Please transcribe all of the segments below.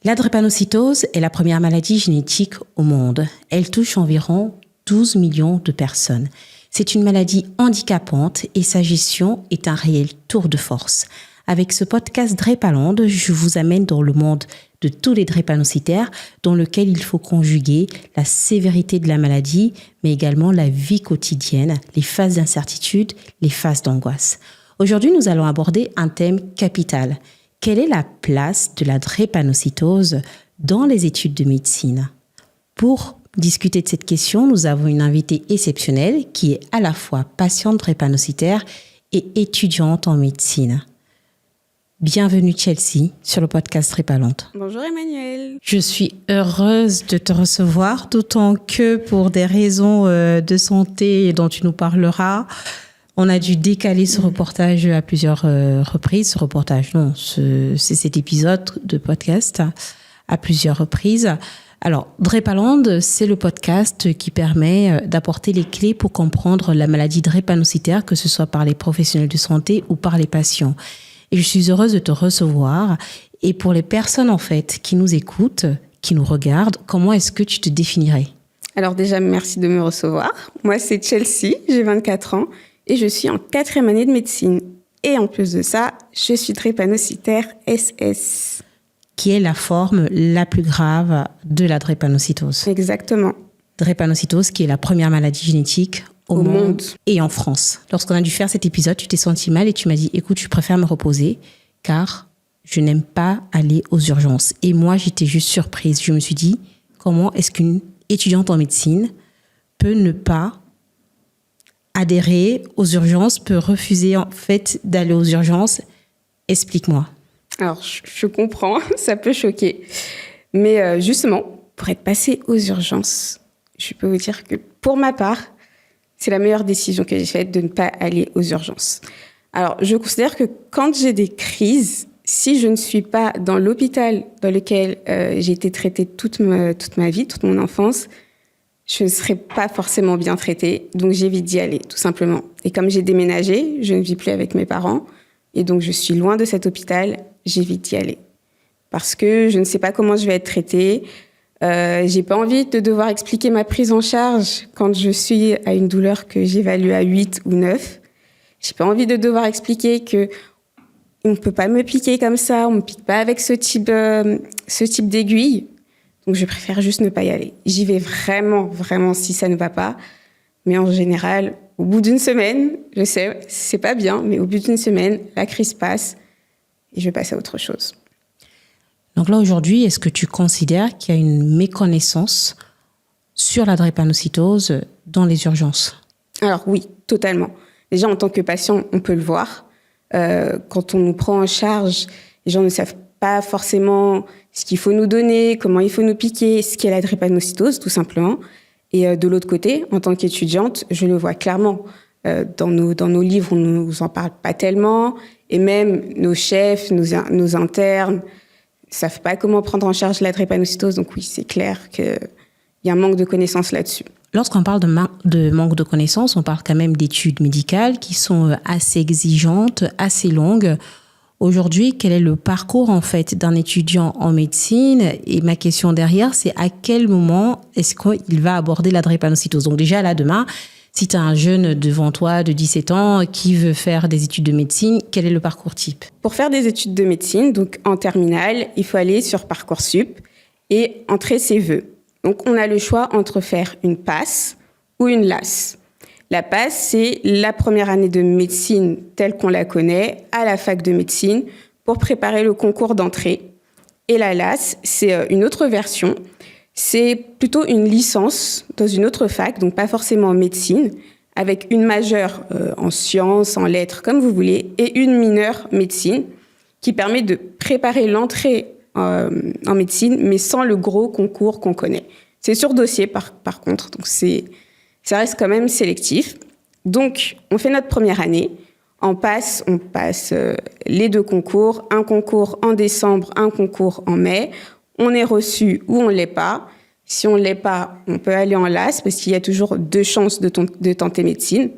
La drépanocytose est la première maladie génétique au monde. Elle touche environ 12 millions de personnes. C'est une maladie handicapante et sa gestion est un réel tour de force. Avec ce podcast Drépaland, je vous amène dans le monde de tous les drépanocytaires dans lequel il faut conjuguer la sévérité de la maladie, mais également la vie quotidienne, les phases d'incertitude, les phases d'angoisse. Aujourd'hui, nous allons aborder un thème capital. Quelle est la place de la drépanocytose dans les études de médecine? Pour discuter de cette question, nous avons une invitée exceptionnelle qui est à la fois patiente drépanocytaire et étudiante en médecine. Bienvenue Chelsea sur le podcast Drépaland. Bonjour Emmanuel. Je suis heureuse de te recevoir, d'autant que pour des raisons de santé dont tu nous parleras, on a dû décaler ce reportage à plusieurs reprises. C'est cet épisode de podcast à plusieurs reprises. Alors, Drépaland, c'est le podcast qui permet d'apporter les clés pour comprendre la maladie drépanocytaire, que ce soit par les professionnels de santé ou par les patients. Et je suis heureuse de te recevoir. Et pour les personnes, en fait, qui nous écoutent, qui nous regardent, comment est-ce que tu te définirais? Alors déjà, merci de me recevoir. Moi, c'est Chelsea, j'ai 24 ans et je suis en 4e année de médecine. Et en plus de ça, je suis drépanocytaire SS. Qui est la forme la plus grave de la drépanocytose. Exactement. Drépanocytose qui est la première maladie génétique au monde et en France. Lorsqu'on a dû faire cet épisode, tu t'es senti mal et tu m'as dit, écoute, je préfère me reposer car je n'aime pas aller aux urgences. Et moi, j'étais juste surprise. Je me suis dit, comment est-ce qu'une étudiante en médecine peut ne pas adhérer aux urgences, peut refuser en fait d'aller aux urgences? Explique-moi. Alors, je comprends, ça peut choquer. Mais justement, pour être passée aux urgences, je peux vous dire que pour ma part, c'est la meilleure décision que j'ai faite de ne pas aller aux urgences. Alors, je considère que quand j'ai des crises, si je ne suis pas dans l'hôpital dans lequel j'ai été traitée toute ma vie, toute mon enfance, je ne serai pas forcément bien traitée. Donc, j'évite d'y aller, tout simplement. Et comme j'ai déménagé, je ne vis plus avec mes parents. Et donc, je suis loin de cet hôpital, j'évite d'y aller. Parce que je ne sais pas comment je vais être traitée. J'ai pas envie de devoir expliquer ma prise en charge quand je suis à une douleur que j'évalue à 8 ou 9. J'ai pas envie de devoir expliquer que on ne peut pas me piquer comme ça, on me pique pas avec ce type d'aiguille. Donc, je préfère juste ne pas y aller. J'y vais vraiment si ça ne va pas. Mais en général, au bout d'une semaine, je sais, c'est pas bien, mais au bout d'une semaine, la crise passe et je passe à autre chose. Donc là, aujourd'hui, est-ce que tu considères qu'il y a une méconnaissance sur la drépanocytose dans les urgences? Alors oui, totalement. Déjà, en tant que patient, on peut le voir. Quand on nous prend en charge, les gens ne savent pas forcément ce qu'il faut nous donner, comment il faut nous piquer, ce qu'est la drépanocytose, tout simplement. Et de l'autre côté, en tant qu'étudiante, je le vois clairement. Dans nos livres, on ne nous en parle pas tellement. Et même nos chefs, nos internes, ne savent pas comment prendre en charge la drépanocytose. Donc oui, c'est clair qu'il y a un manque de connaissances là-dessus. Lorsqu'on parle de manque de connaissances, on parle quand même d'études médicales qui sont assez exigeantes, assez longues. Aujourd'hui, quel est le parcours en fait d'un étudiant en médecine? Et ma question derrière, c'est à quel moment est-ce qu'il va aborder la drépanocytose? Donc déjà là, demain, si tu as un jeune devant toi de 17 ans qui veut faire des études de médecine, quel est le parcours type? Pour faire des études de médecine, donc en terminale, il faut aller sur Parcoursup et entrer ses vœux. Donc on a le choix entre faire une PASS ou une LAS. La PASS, c'est la première année de médecine telle qu'on la connaît à la fac de médecine pour préparer le concours d'entrée. Et la LAS, c'est une autre version. C'est plutôt une licence dans une autre fac, donc pas forcément en médecine, avec une majeure en sciences, en lettres, comme vous voulez, et une mineure médecine qui permet de préparer l'entrée en médecine, mais sans le gros concours qu'on connaît. C'est sur dossier, par contre, donc ça reste quand même sélectif. Donc, on fait notre première année. On passe les 2 concours, un concours en décembre, un concours en mai. On est reçu ou on ne l'est pas. Si on ne l'est pas, on peut aller en LAS parce qu'il y a toujours 2 chances de tenter médecine.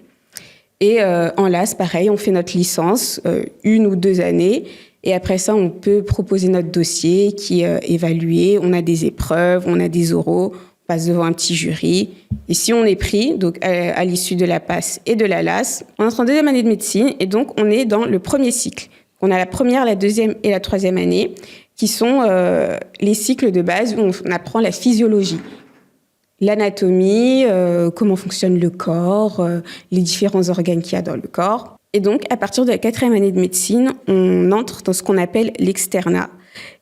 Et en LAS, pareil, on fait notre licence, 1 ou 2 années. Et après ça, on peut proposer notre dossier qui est évalué. On a des épreuves, on a des oraux, on passe devant un petit jury. Et si on est pris, donc à l'issue de la PASS et de la LAS, on entre en deuxième année de médecine et donc on est dans le premier cycle. On a la première, la deuxième et la troisième année qui sont les cycles de base où on apprend la physiologie, l'anatomie, comment fonctionne le corps, les différents organes qu'il y a dans le corps. Et donc, à partir de la quatrième année de médecine, on entre dans ce qu'on appelle l'externat,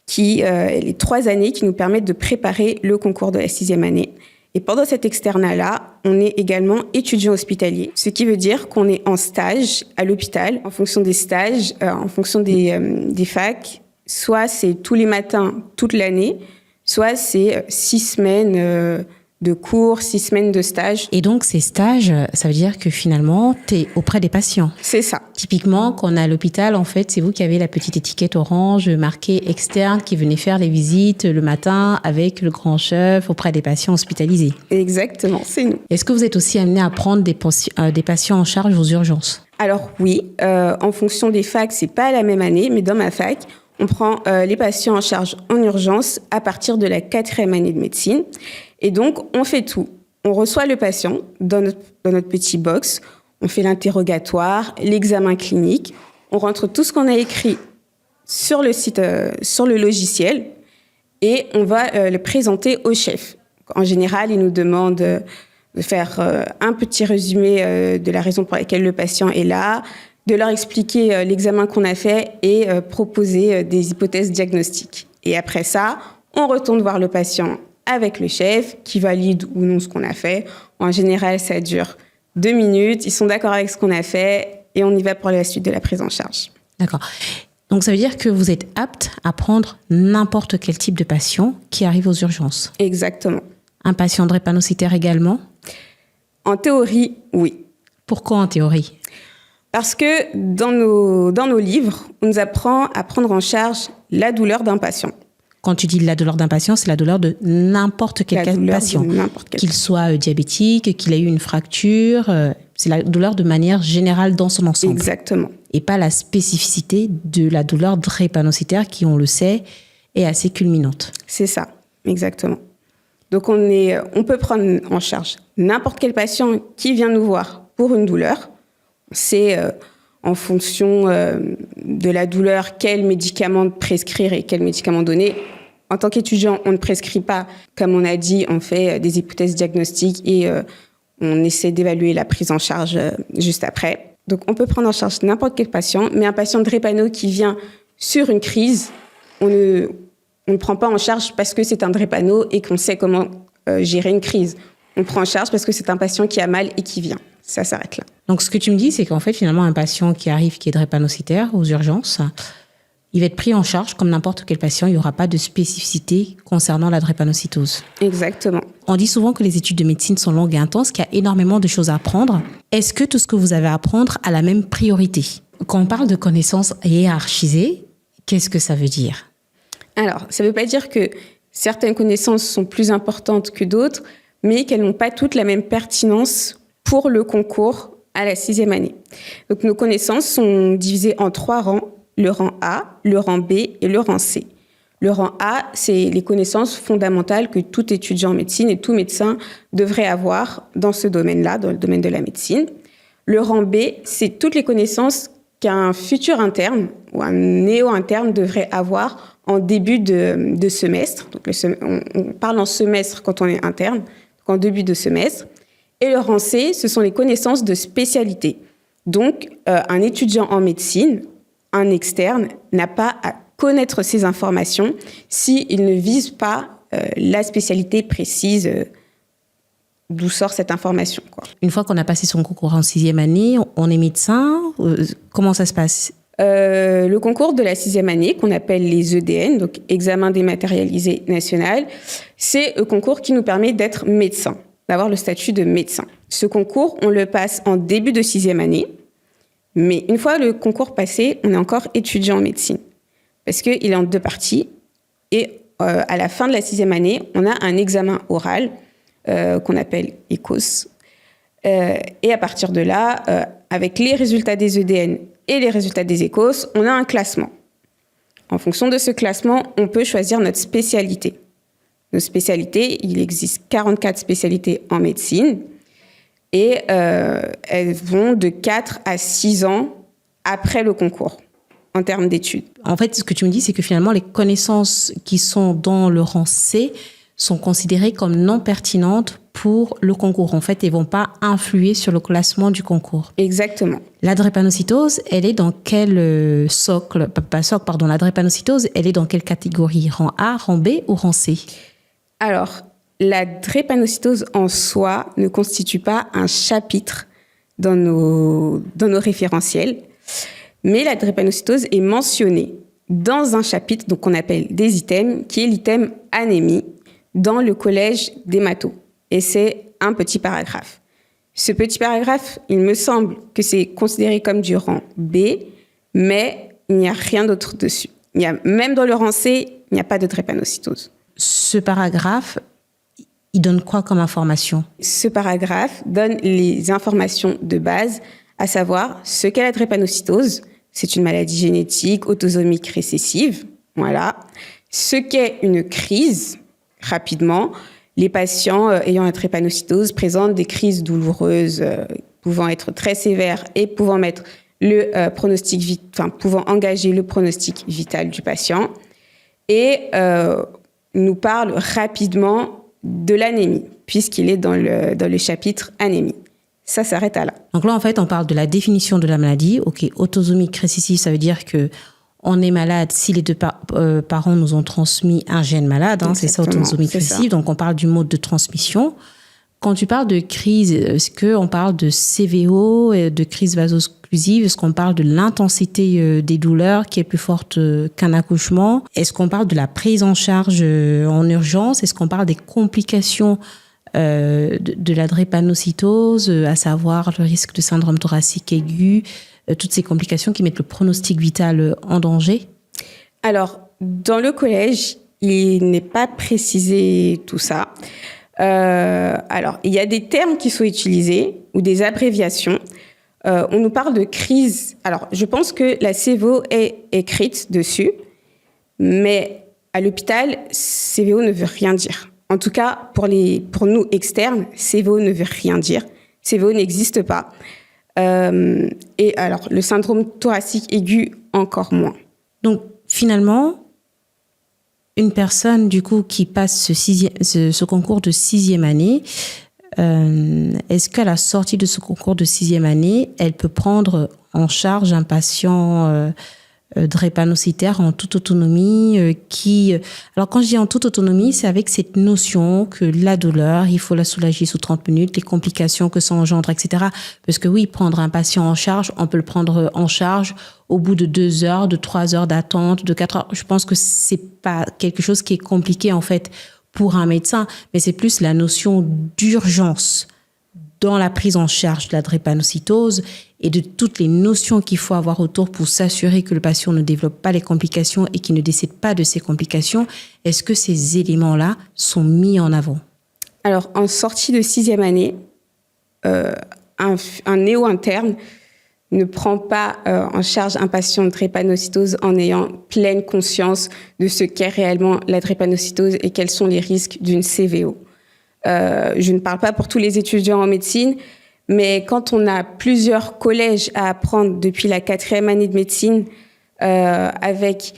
qui est les 3 années qui nous permettent de préparer le concours de la 6e année. Et pendant cet externat-là, on est également étudiant hospitalier, ce qui veut dire qu'on est en stage à l'hôpital, en fonction des stages, en fonction des facs. Soit c'est tous les matins, toute l'année, soit c'est 6 semaines de cours, 6 semaines de stage. Et donc, ces stages, ça veut dire que finalement, tu es auprès des patients. C'est ça. Typiquement, quand on est à l'hôpital, en fait, c'est vous qui avez la petite étiquette orange marquée externe qui venait faire les visites le matin avec le grand chef auprès des patients hospitalisés. Exactement, c'est nous. Est-ce que vous êtes aussi amené à prendre des patients en charge aux urgences ? Alors oui, en fonction des facs, c'est pas la même année, mais dans ma fac, on prend les patients en charge en urgence à partir de la 4e année de médecine. Et donc, on fait tout. On reçoit le patient dans notre petit box. On fait l'interrogatoire, l'examen clinique. On rentre tout ce qu'on a écrit sur le site, sur le logiciel. Et on va le présenter au chef. En général, il nous demande de faire un petit résumé de la raison pour laquelle le patient est là, de leur expliquer l'examen qu'on a fait et proposer des hypothèses diagnostiques. Et après ça, on retourne voir le patient avec le chef qui valide ou non ce qu'on a fait. En général, ça dure 2 minutes. Ils sont d'accord avec ce qu'on a fait et on y va pour la suite de la prise en charge. D'accord. Donc, ça veut dire que vous êtes apte à prendre n'importe quel type de patient qui arrive aux urgences. Exactement. Un patient drépanocytaire également ? En théorie, oui. Pourquoi en théorie ? Parce que dans nos livres, on nous apprend à prendre en charge la douleur d'un patient. Quand tu dis la douleur d'un patient, c'est la douleur de n'importe quel patient. Qu'il soit diabétique, qu'il ait eu une fracture, c'est la douleur de manière générale dans son ensemble. Exactement. Et pas la spécificité de la douleur drépanocytaire qui, on le sait, est assez culminante. C'est ça, exactement. Donc on peut prendre en charge n'importe quel patient qui vient nous voir pour une douleur. C'est en fonction de la douleur, quel médicament prescrire et quel médicament donner. En tant qu'étudiant, on ne prescrit pas. Comme on a dit, on fait des hypothèses diagnostiques et on essaie d'évaluer la prise en charge juste après. Donc, on peut prendre en charge n'importe quel patient, mais un patient drépano qui vient sur une crise, on ne prend pas en charge parce que c'est un drépano et qu'on sait comment gérer une crise. On prend en charge parce que c'est un patient qui a mal et qui vient. Ça s'arrête là. Donc, ce que tu me dis, c'est qu'en fait, finalement, un patient qui arrive, qui est drépanocytaire aux urgences, il va être pris en charge comme n'importe quel patient. Il n'y aura pas de spécificité concernant la drépanocytose. Exactement. On dit souvent que les études de médecine sont longues et intenses, qu'il y a énormément de choses à apprendre. Est-ce que tout ce que vous avez à apprendre a la même priorité ? Quand on parle de connaissances hiérarchisées, qu'est-ce que ça veut dire ? Alors, ça ne veut pas dire que certaines connaissances sont plus importantes que d'autres, mais qu'elles n'ont pas toutes la même pertinence pour le concours à la 6e année. Donc, nos connaissances sont divisées en 3 rangs. Le rang A, le rang B et le rang C. Le rang A, c'est les connaissances fondamentales que tout étudiant en médecine et tout médecin devrait avoir dans ce domaine-là, dans le domaine de la médecine. Le rang B, c'est toutes les connaissances qu'un futur interne ou un néo-interne devrait avoir en début de semestre. Donc on parle en semestre quand on est interne, donc en début de semestre. Et le rang C, ce sont les connaissances de spécialité. Donc, un étudiant en médecine, un externe, n'a pas à connaître ces informations s'il ne vise pas la spécialité précise d'où sort cette information, quoi. Une fois qu'on a passé son concours en 6e année, on est médecin. Comment ça se passe ? Le concours de la 6e année, qu'on appelle les EDN, donc Examen dématérialisé national, c'est le concours qui nous permet d'être médecin, d'avoir le statut de médecin. Ce concours, on le passe en début de 6e année. Mais une fois le concours passé, on est encore étudiant en médecine. Parce qu'il est en 2 parties. Et à la fin de la 6e année, on a un examen oral qu'on appelle ECOS. Et à partir de là, avec les résultats des EDN et les résultats des ECOS, on a un classement. En fonction de ce classement, on peut choisir notre spécialité. Nos spécialités, il existe 44 spécialités en médecine et elles vont de 4 à 6 ans après le concours en termes d'études. En fait, ce que tu me dis, c'est que finalement, les connaissances qui sont dans le rang C sont considérées comme non pertinentes pour le concours. En fait, elles ne vont pas influer sur le classement du concours. Exactement. La drépanocytose, elle est dans quel socle, pas socle, pardon, la drépanocytose, elle est dans quelle catégorie? Rang A, rang B ou rang C? Alors, la drépanocytose en soi ne constitue pas un chapitre dans nos référentiels, mais la drépanocytose est mentionnée dans un chapitre donc qu'on appelle des items, qui est l'item anémie, dans le collège d'hémato. Et c'est un petit paragraphe. Ce petit paragraphe, il me semble que c'est considéré comme du rang B, mais il n'y a rien d'autre dessus. Même dans le rang C, il n'y a pas de drépanocytose. Ce paragraphe, il donne quoi comme information? Ce paragraphe donne les informations de base, à savoir ce qu'est la drépanocytose. C'est une maladie génétique autosomique récessive. Voilà. Ce qu'est une crise, rapidement. Les patients ayant la drépanocytose présentent des crises douloureuses pouvant être très sévères et pouvant mettre pouvant engager le pronostic vital du patient. Et nous parle rapidement de l'anémie, puisqu'il est dans le chapitre anémie. Ça s'arrête à là. Donc là, en fait, on parle de la définition de la maladie. OK, autosomique récessive, ça veut dire que on est malade si les deux parents nous ont transmis un gène malade. Hein, c'est ça, autosomique récessive. Donc, on parle du mode de transmission. Quand tu parles de crise, est-ce qu'on parle de CVO, de crise vaso-occlusive? Est-ce qu'on parle de l'intensité des douleurs qui est plus forte qu'un accouchement? Est-ce qu'on parle de la prise en charge en urgence? Est-ce qu'on parle des complications de la drépanocytose, à savoir le risque de syndrome thoracique aigu, toutes ces complications qui mettent le pronostic vital en danger? Alors, dans le collège, il n'est pas précisé tout ça. Alors, il y a des termes qui sont utilisés ou des abréviations. On nous parle de crise. Alors, je pense que la CVO est écrite dessus, mais à l'hôpital, CVO ne veut rien dire. En tout cas, pour nous externes, CVO ne veut rien dire. CVO n'existe pas. Et alors, le syndrome thoracique aigu, encore moins. Donc, finalement, une personne, du coup, qui passe ce concours de 6e année, est-ce qu'à la sortie de ce concours de 6e année, elle peut prendre en charge un patient drépanocytaire en toute autonomie Alors, quand je dis en toute autonomie, c'est avec cette notion que la douleur, il faut la soulager sous 30 minutes, les complications que ça engendre, etc. Parce que oui, prendre un patient en charge, on peut le prendre en charge au bout de 2 heures, de 3 heures d'attente, de 4 heures. Je pense que c'est pas quelque chose qui est compliqué, en fait, pour un médecin, mais c'est plus la notion d'urgence dans la prise en charge de la drépanocytose et de toutes les notions qu'il faut avoir autour pour s'assurer que le patient ne développe pas les complications et qu'il ne décède pas de ces complications. Est-ce que ces éléments-là sont mis en avant? Alors, en sortie de 6e année, un néo-interne ne prend pas en charge un patient de drépanocytose en ayant pleine conscience de ce qu'est réellement la drépanocytose et quels sont les risques d'une CVO. Je ne parle pas pour tous les étudiants en médecine, mais quand on a plusieurs collèges à apprendre depuis la 4e année de médecine, avec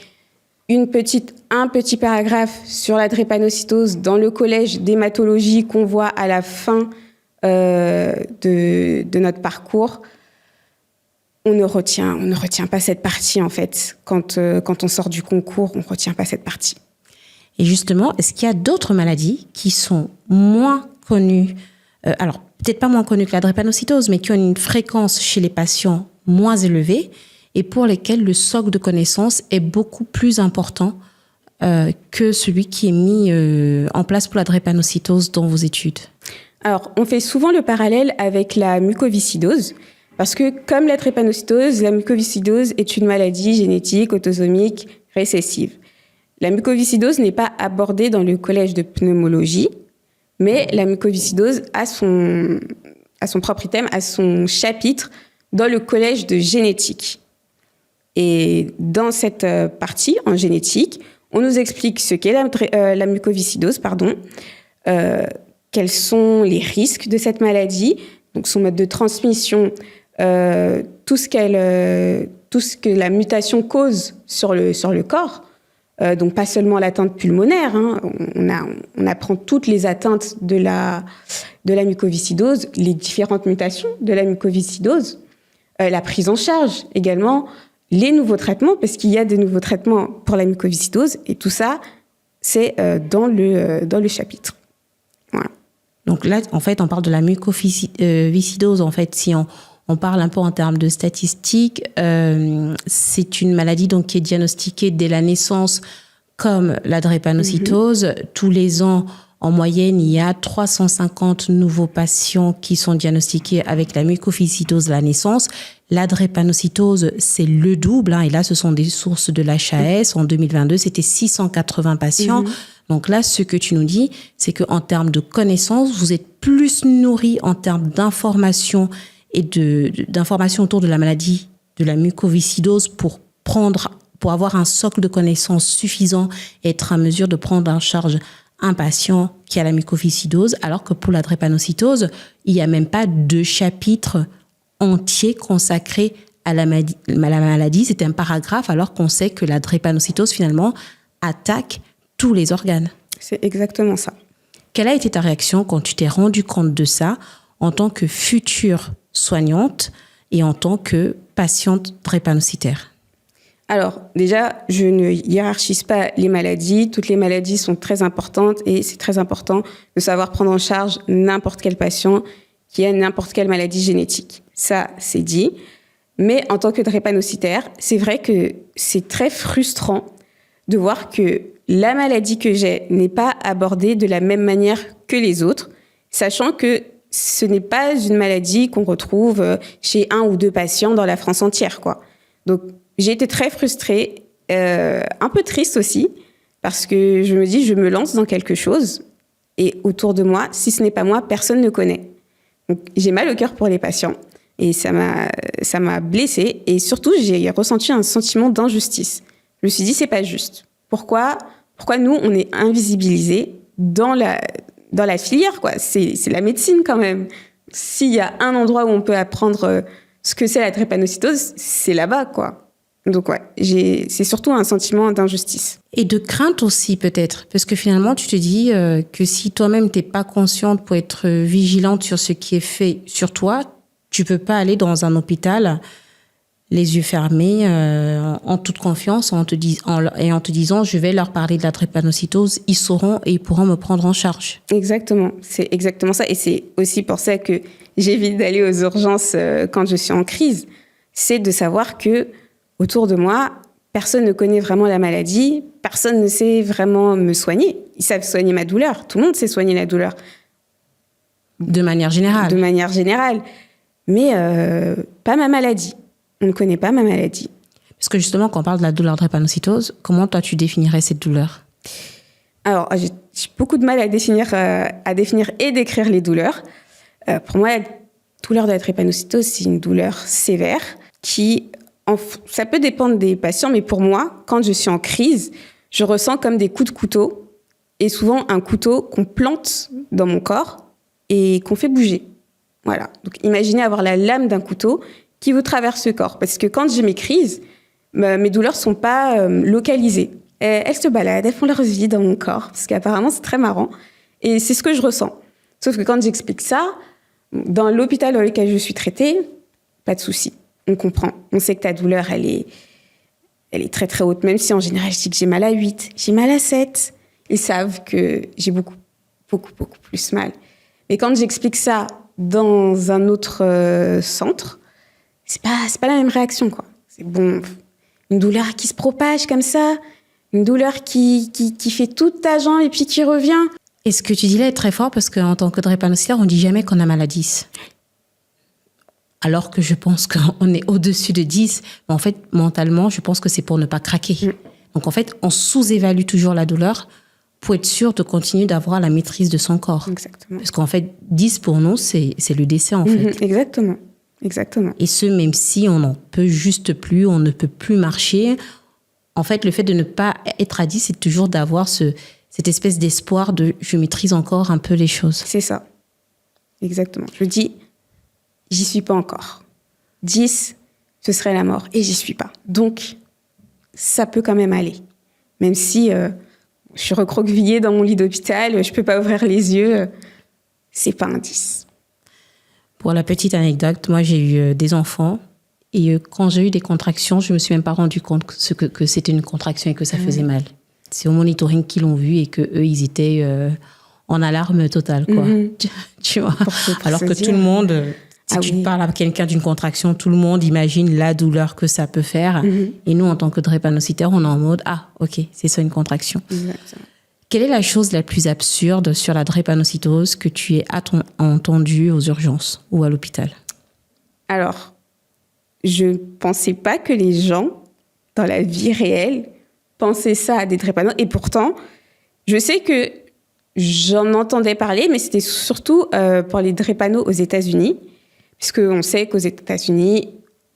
un petit paragraphe sur la drépanocytose dans le collège d'hématologie qu'on voit à la fin de notre parcours, on ne retient pas cette partie, en fait. Quand on sort du concours, on ne retient pas cette partie. Et justement, est-ce qu'il y a d'autres maladies qui sont moins connues, alors peut-être pas moins connues que la drépanocytose, mais qui ont une fréquence chez les patients moins élevée et pour lesquelles le socle de connaissances est beaucoup plus important que celui qui est mis en place pour la drépanocytose dans vos études? Alors, on fait souvent le parallèle avec la mucoviscidose, parce que comme la drépanocytose, la mucoviscidose est une maladie génétique autosomique récessive. La mucoviscidose n'est pas abordée dans le collège de pneumologie, mais la mucoviscidose a son propre item, a son chapitre dans le collège de génétique. Et dans cette partie, en génétique, on nous explique ce qu'est la mucoviscidose, quels sont les risques de cette maladie, donc son mode de transmission, tout ce que la mutation cause sur le corps. Donc pas seulement l'atteinte pulmonaire, hein. On apprend toutes les atteintes de la mucoviscidose, les différentes mutations de la mucoviscidose, la prise en charge également, les nouveaux traitements, parce qu'il y a des nouveaux traitements pour la mucoviscidose, et tout ça, c'est dans le chapitre. Voilà. Donc là, en fait, on parle de la mucoviscidose. En fait, si on parle un peu en termes de statistiques, c'est une maladie donc, qui est diagnostiquée dès la naissance comme la drépanocytose. Tous les ans, en moyenne, il y a 350 nouveaux patients qui sont diagnostiqués avec la mucoviscidose à la naissance. La drépanocytose, c'est le double. Et là, ce sont des sources de l'HAS. En 2022, c'était 680 patients. Donc là, ce que tu nous dis, c'est qu'en termes de connaissances, vous êtes plus nourris en termes d'informations et d'informations autour de la maladie de la mucoviscidose pour avoir un socle de connaissances suffisant et être en mesure de prendre en charge un patient qui a la mucoviscidose, alors que pour la drépanocytose, il n'y a même pas 2 chapitres entiers consacrés à la maladie. C'est un paragraphe, alors qu'on sait que la drépanocytose, finalement, attaque tous les organes. C'est exactement ça. Quelle a été ta réaction quand tu t'es rendu compte de ça en tant que future soignante et en tant que patiente drépanocytaire? Alors, déjà, je ne hiérarchise pas les maladies. Toutes les maladies sont très importantes et c'est très important de savoir prendre en charge n'importe quel patient qui a n'importe quelle maladie génétique. Ça, c'est dit. Mais en tant que drépanocytaire, c'est vrai que c'est très frustrant de voir que la maladie que j'ai n'est pas abordée de la même manière que les autres, sachant que ce n'est pas une maladie qu'on retrouve chez 1 ou 2 patients dans la France entière, quoi. Donc, j'ai été très frustrée, un peu triste aussi, parce que je me dis, je me lance dans quelque chose, et autour de moi, si ce n'est pas moi, personne ne connaît. Donc, j'ai mal au cœur pour les patients, et ça m'a blessée, et surtout, j'ai ressenti un sentiment d'injustice. Je me suis dit, c'est pas juste. Pourquoi nous, on est invisibilisés dans la filière, quoi. C'est la médecine, quand même. S'il y a un endroit où on peut apprendre ce que c'est la drépanocytose, c'est là-bas, quoi. Donc, ouais, c'est surtout un sentiment d'injustice. Et de crainte aussi, peut-être. Parce que finalement, tu te dis que si toi-même, t'es pas consciente pour être vigilante sur ce qui est fait sur toi, tu peux pas aller dans un hôpital les yeux fermés, en toute confiance, en te disant, je vais leur parler de la drépanocytose, ils sauront et ils pourront me prendre en charge. Exactement, c'est exactement ça. Et c'est aussi pour ça que j'évite d'aller aux urgences quand je suis en crise. C'est de savoir que autour de moi, personne ne connaît vraiment la maladie, personne ne sait vraiment me soigner. Ils savent soigner ma douleur, tout le monde sait soigner la douleur. De manière générale. De manière générale, mais pas ma maladie. On ne connaît pas ma maladie. Parce que justement, quand on parle de la douleur drépanocytose, comment toi tu définirais cette douleur? Alors, j'ai beaucoup de mal à définir et décrire les douleurs. Pour moi, la douleur de la drépanocytose, c'est une douleur sévère qui, ça peut dépendre des patients, mais pour moi, quand je suis en crise, je ressens comme des coups de couteau, et souvent un couteau qu'on plante dans mon corps et qu'on fait bouger. Voilà. Donc, imaginez avoir la lame d'un couteau qui vous traverse le corps. Parce que quand j'ai mes crises, mes douleurs ne sont pas localisées. Elles se baladent, elles font leur vie dans mon corps, parce qu'apparemment, c'est très marrant. Et c'est ce que je ressens. Sauf que quand j'explique ça, dans l'hôpital dans lequel je suis traitée, pas de souci. On comprend. On sait que ta douleur, elle est très, très haute. Même si, en général, je dis que j'ai mal à 8, j'ai mal à 7. Ils savent que j'ai beaucoup, beaucoup, beaucoup plus mal. Mais quand j'explique ça dans un autre centre, c'est pas la même réaction, quoi. C'est bon, une douleur qui se propage comme ça, une douleur qui fait toute ta jambe et puis qui revient. Et ce que tu dis là est très fort parce qu'en tant que drépanocytaire, on dit jamais qu'on a mal à 10. Alors que je pense qu'on est au-dessus de 10. Mais en fait, mentalement, je pense que c'est pour ne pas craquer. Donc en fait, on sous-évalue toujours la douleur pour être sûr de continuer d'avoir la maîtrise de son corps. Exactement. Parce qu'en fait, 10 pour nous, c'est le décès en fait. Exactement. Exactement. Et ce, même si on n'en peut juste plus, on ne peut plus marcher. En fait, le fait de ne pas être à 10, c'est toujours d'avoir cette espèce d'espoir de « je maîtrise encore un peu les choses ». C'est ça. Exactement. Je me dis, j'y suis pas encore. 10, ce serait la mort. Et j'y suis pas. Donc, ça peut quand même aller. Même si je suis recroquevillée dans mon lit d'hôpital, je peux pas ouvrir les yeux, c'est pas un 10. Pour la petite anecdote, moi, j'ai eu des enfants. Et quand j'ai eu des contractions, je me suis même pas rendu compte que c'était une contraction et que ça faisait mal. C'est au monitoring qu'ils l'ont vu et qu'eux, ils étaient en alarme totale, quoi. Tu vois. Alors que tout le monde, si tu parles à quelqu'un d'une contraction, tout le monde imagine la douleur que ça peut faire. Et nous, en tant que drépanocytaires, on est en mode « Ah, ok, c'est ça une contraction ». Quelle est la chose la plus absurde sur la drépanocytose que tu aies entendue aux urgences ou à l'hôpital? Alors, je ne pensais pas que les gens, dans la vie réelle, pensaient ça à des drépanocytoses. Et pourtant, je sais que j'en entendais parler, mais c'était surtout pour les drépanocytoses aux États-Unis, puisqu'on sait qu'aux États-Unis,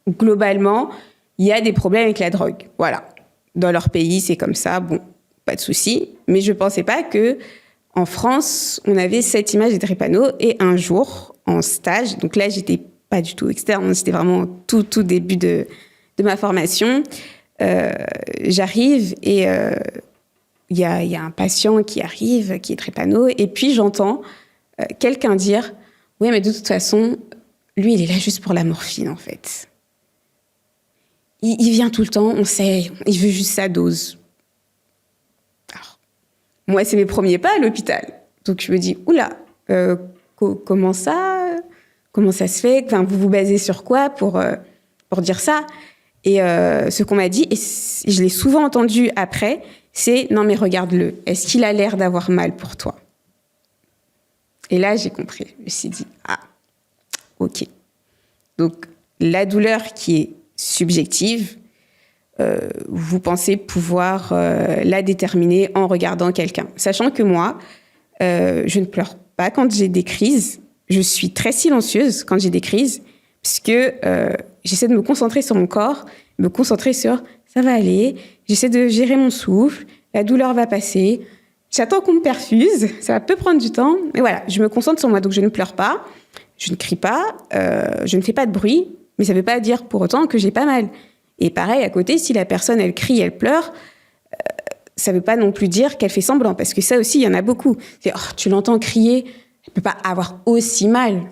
globalement, il y a des problèmes avec la drogue. Voilà. Dans leur pays, c'est comme ça. Bon, pas de souci. Mais je ne pensais pas qu'en France, on avait cette image des drépanocytoses. Et un jour, en stage, donc là, j'étais pas du tout externe, c'était vraiment tout début de ma formation. J'arrive et il y a un patient qui arrive, qui est drépano, et puis j'entends quelqu'un dire « Oui, mais de toute façon, lui, il est là juste pour la morphine, en fait. Il vient tout le temps, on sait, il veut juste sa dose. » Alors, moi, c'est mes premiers pas à l'hôpital. Donc, je me dis « Oula, comment ça ? Comment ça se fait? Enfin, vous vous basez sur quoi pour dire ça ?» Et ce qu'on m'a dit, et je l'ai souvent entendu après, c'est « Non, mais regarde-le. Est-ce qu'il a l'air d'avoir mal pour toi ?» Et là, j'ai compris. Je me suis dit « Ah, ok. » Donc, la douleur qui est subjective, vous pensez pouvoir la déterminer en regardant quelqu'un. Sachant que moi, je ne pleure pas quand j'ai des crises. Je suis très silencieuse quand j'ai des crises, puisque j'essaie de me concentrer sur mon corps, me concentrer sur « ça va aller », j'essaie de gérer mon souffle, la douleur va passer, j'attends qu'on me perfuse, ça peut prendre du temps, mais voilà, je me concentre sur moi, donc je ne pleure pas, je ne crie pas, je ne fais pas de bruit, mais ça ne veut pas dire pour autant que j'ai pas mal. Et pareil, à côté, si la personne, elle crie, elle pleure, ça ne veut pas non plus dire qu'elle fait semblant, parce que ça aussi, il y en a beaucoup. C'est « oh, tu l'entends crier », elle ne peut pas avoir aussi mal.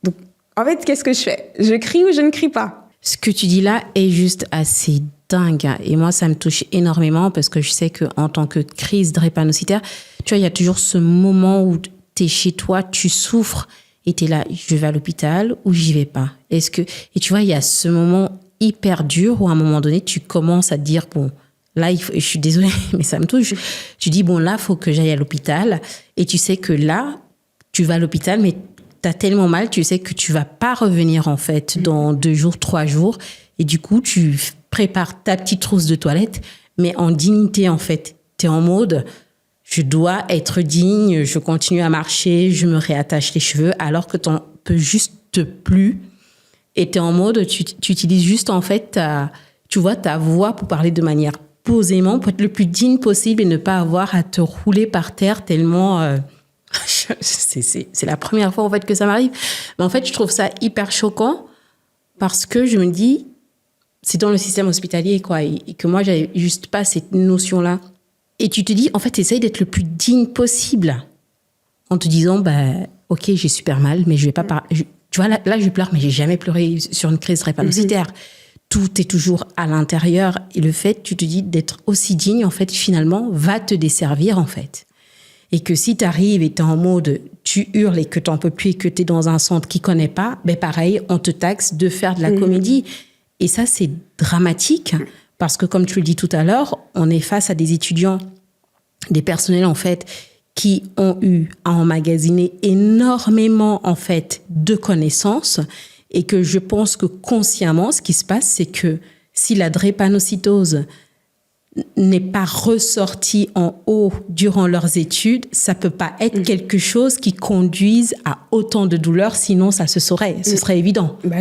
Donc, en fait, qu'est-ce que je fais? Je crie ou je ne crie pas? Ce que tu dis là est juste assez dingue. Et moi, ça me touche énormément parce que je sais qu'en tant que crise drépanocytaire, tu vois, il y a toujours ce moment où tu es chez toi, tu souffres et tu es là, je vais à l'hôpital ou j'y vais pas. Et tu vois, il y a ce moment hyper dur où à un moment donné, tu commences à te dire, bon, là, je suis désolée, mais ça me touche. Tu dis, bon, là, il faut que j'aille à l'hôpital. Et tu sais que là, tu vas à l'hôpital, mais tu as tellement mal, tu sais que tu vas pas revenir, en fait, dans 2 jours, 3 jours. Et du coup, tu prépares ta petite trousse de toilette, mais en dignité, en fait. Tu es en mode, je dois être digne, je continue à marcher, je me réattache les cheveux, alors que tu n'en peux juste plus. Et tu es en mode, tu utilises juste, en fait, ta voix pour parler de manière posément, pour être le plus digne possible et ne pas avoir à te rouler par terre tellement... c'est la première fois en fait que ça m'arrive. Mais en fait, je trouve ça hyper choquant parce que je me dis, c'est dans le système hospitalier, quoi, et que moi, j'avais juste pas cette notion-là. Et tu te dis, en fait, essaye d'être le plus digne possible en te disant, bah, ok, j'ai super mal, mais je vais pas tu vois, là, je pleure, mais j'ai jamais pleuré sur une crise drépanocytaire. Tout est toujours à l'intérieur. Et le fait, tu te dis, d'être aussi digne, en fait, finalement, va te desservir, en fait. Et que si tu arrives et tu es en mode, tu hurles et que tu n'en peux plus et que tu es dans un centre qui ne connaît pas, ben pareil, on te taxe de faire de la comédie. Et ça, c'est dramatique parce que, comme tu le dis tout à l'heure, on est face à des étudiants, des personnels, en fait, qui ont eu à emmagasiner énormément, en fait, de connaissances. Et que je pense que consciemment, ce qui se passe, c'est que si la drépanocytose n'est pas ressorti en haut durant leurs études, ça peut pas être quelque chose qui conduise à autant de douleurs, sinon ça se saurait, ce serait évident. Bah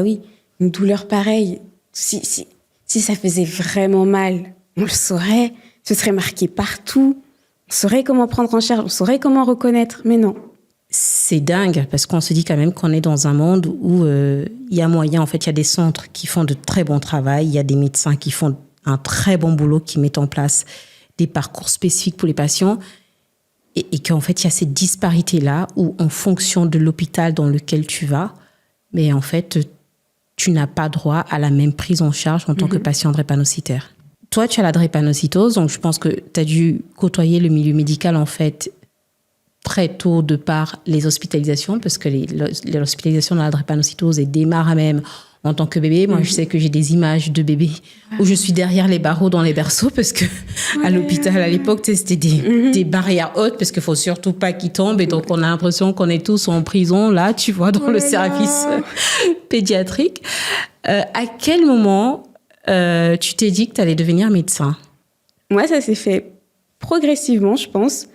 oui. Une douleur pareille, si ça faisait vraiment mal, on le saurait, ce serait marqué partout, on saurait comment prendre en charge, on saurait comment reconnaître, mais non. C'est dingue, parce qu'on se dit quand même qu'on est dans un monde où il y a moyen, en fait, il y a des centres qui font de très bons travail, il y a des médecins qui font un très bon boulot, qui mettent en place des parcours spécifiques pour les patients, et qu'en fait, il y a cette disparité-là où, en fonction de l'hôpital dans lequel tu vas, mais en fait, tu n'as pas droit à la même prise en charge en tant que patient drépanocytaire. Toi, tu as la drépanocytose, donc je pense que tu as dû côtoyer le milieu médical, en fait, très tôt de par les hospitalisations, parce que l'hospitalisation dans la drépanocytose démarre même en tant que bébé. Moi, je sais que j'ai des images de bébés où je suis derrière les barreaux dans les berceaux, parce que à l'hôpital, à l'époque, c'était des barrières hautes, parce qu'il ne faut surtout pas qu'ils tombent. Et donc, on a l'impression qu'on est tous en prison, là, tu vois, dans le service pédiatrique. À quel moment tu t'es dit que tu allais devenir médecin? Moi, ça s'est fait progressivement, je pense.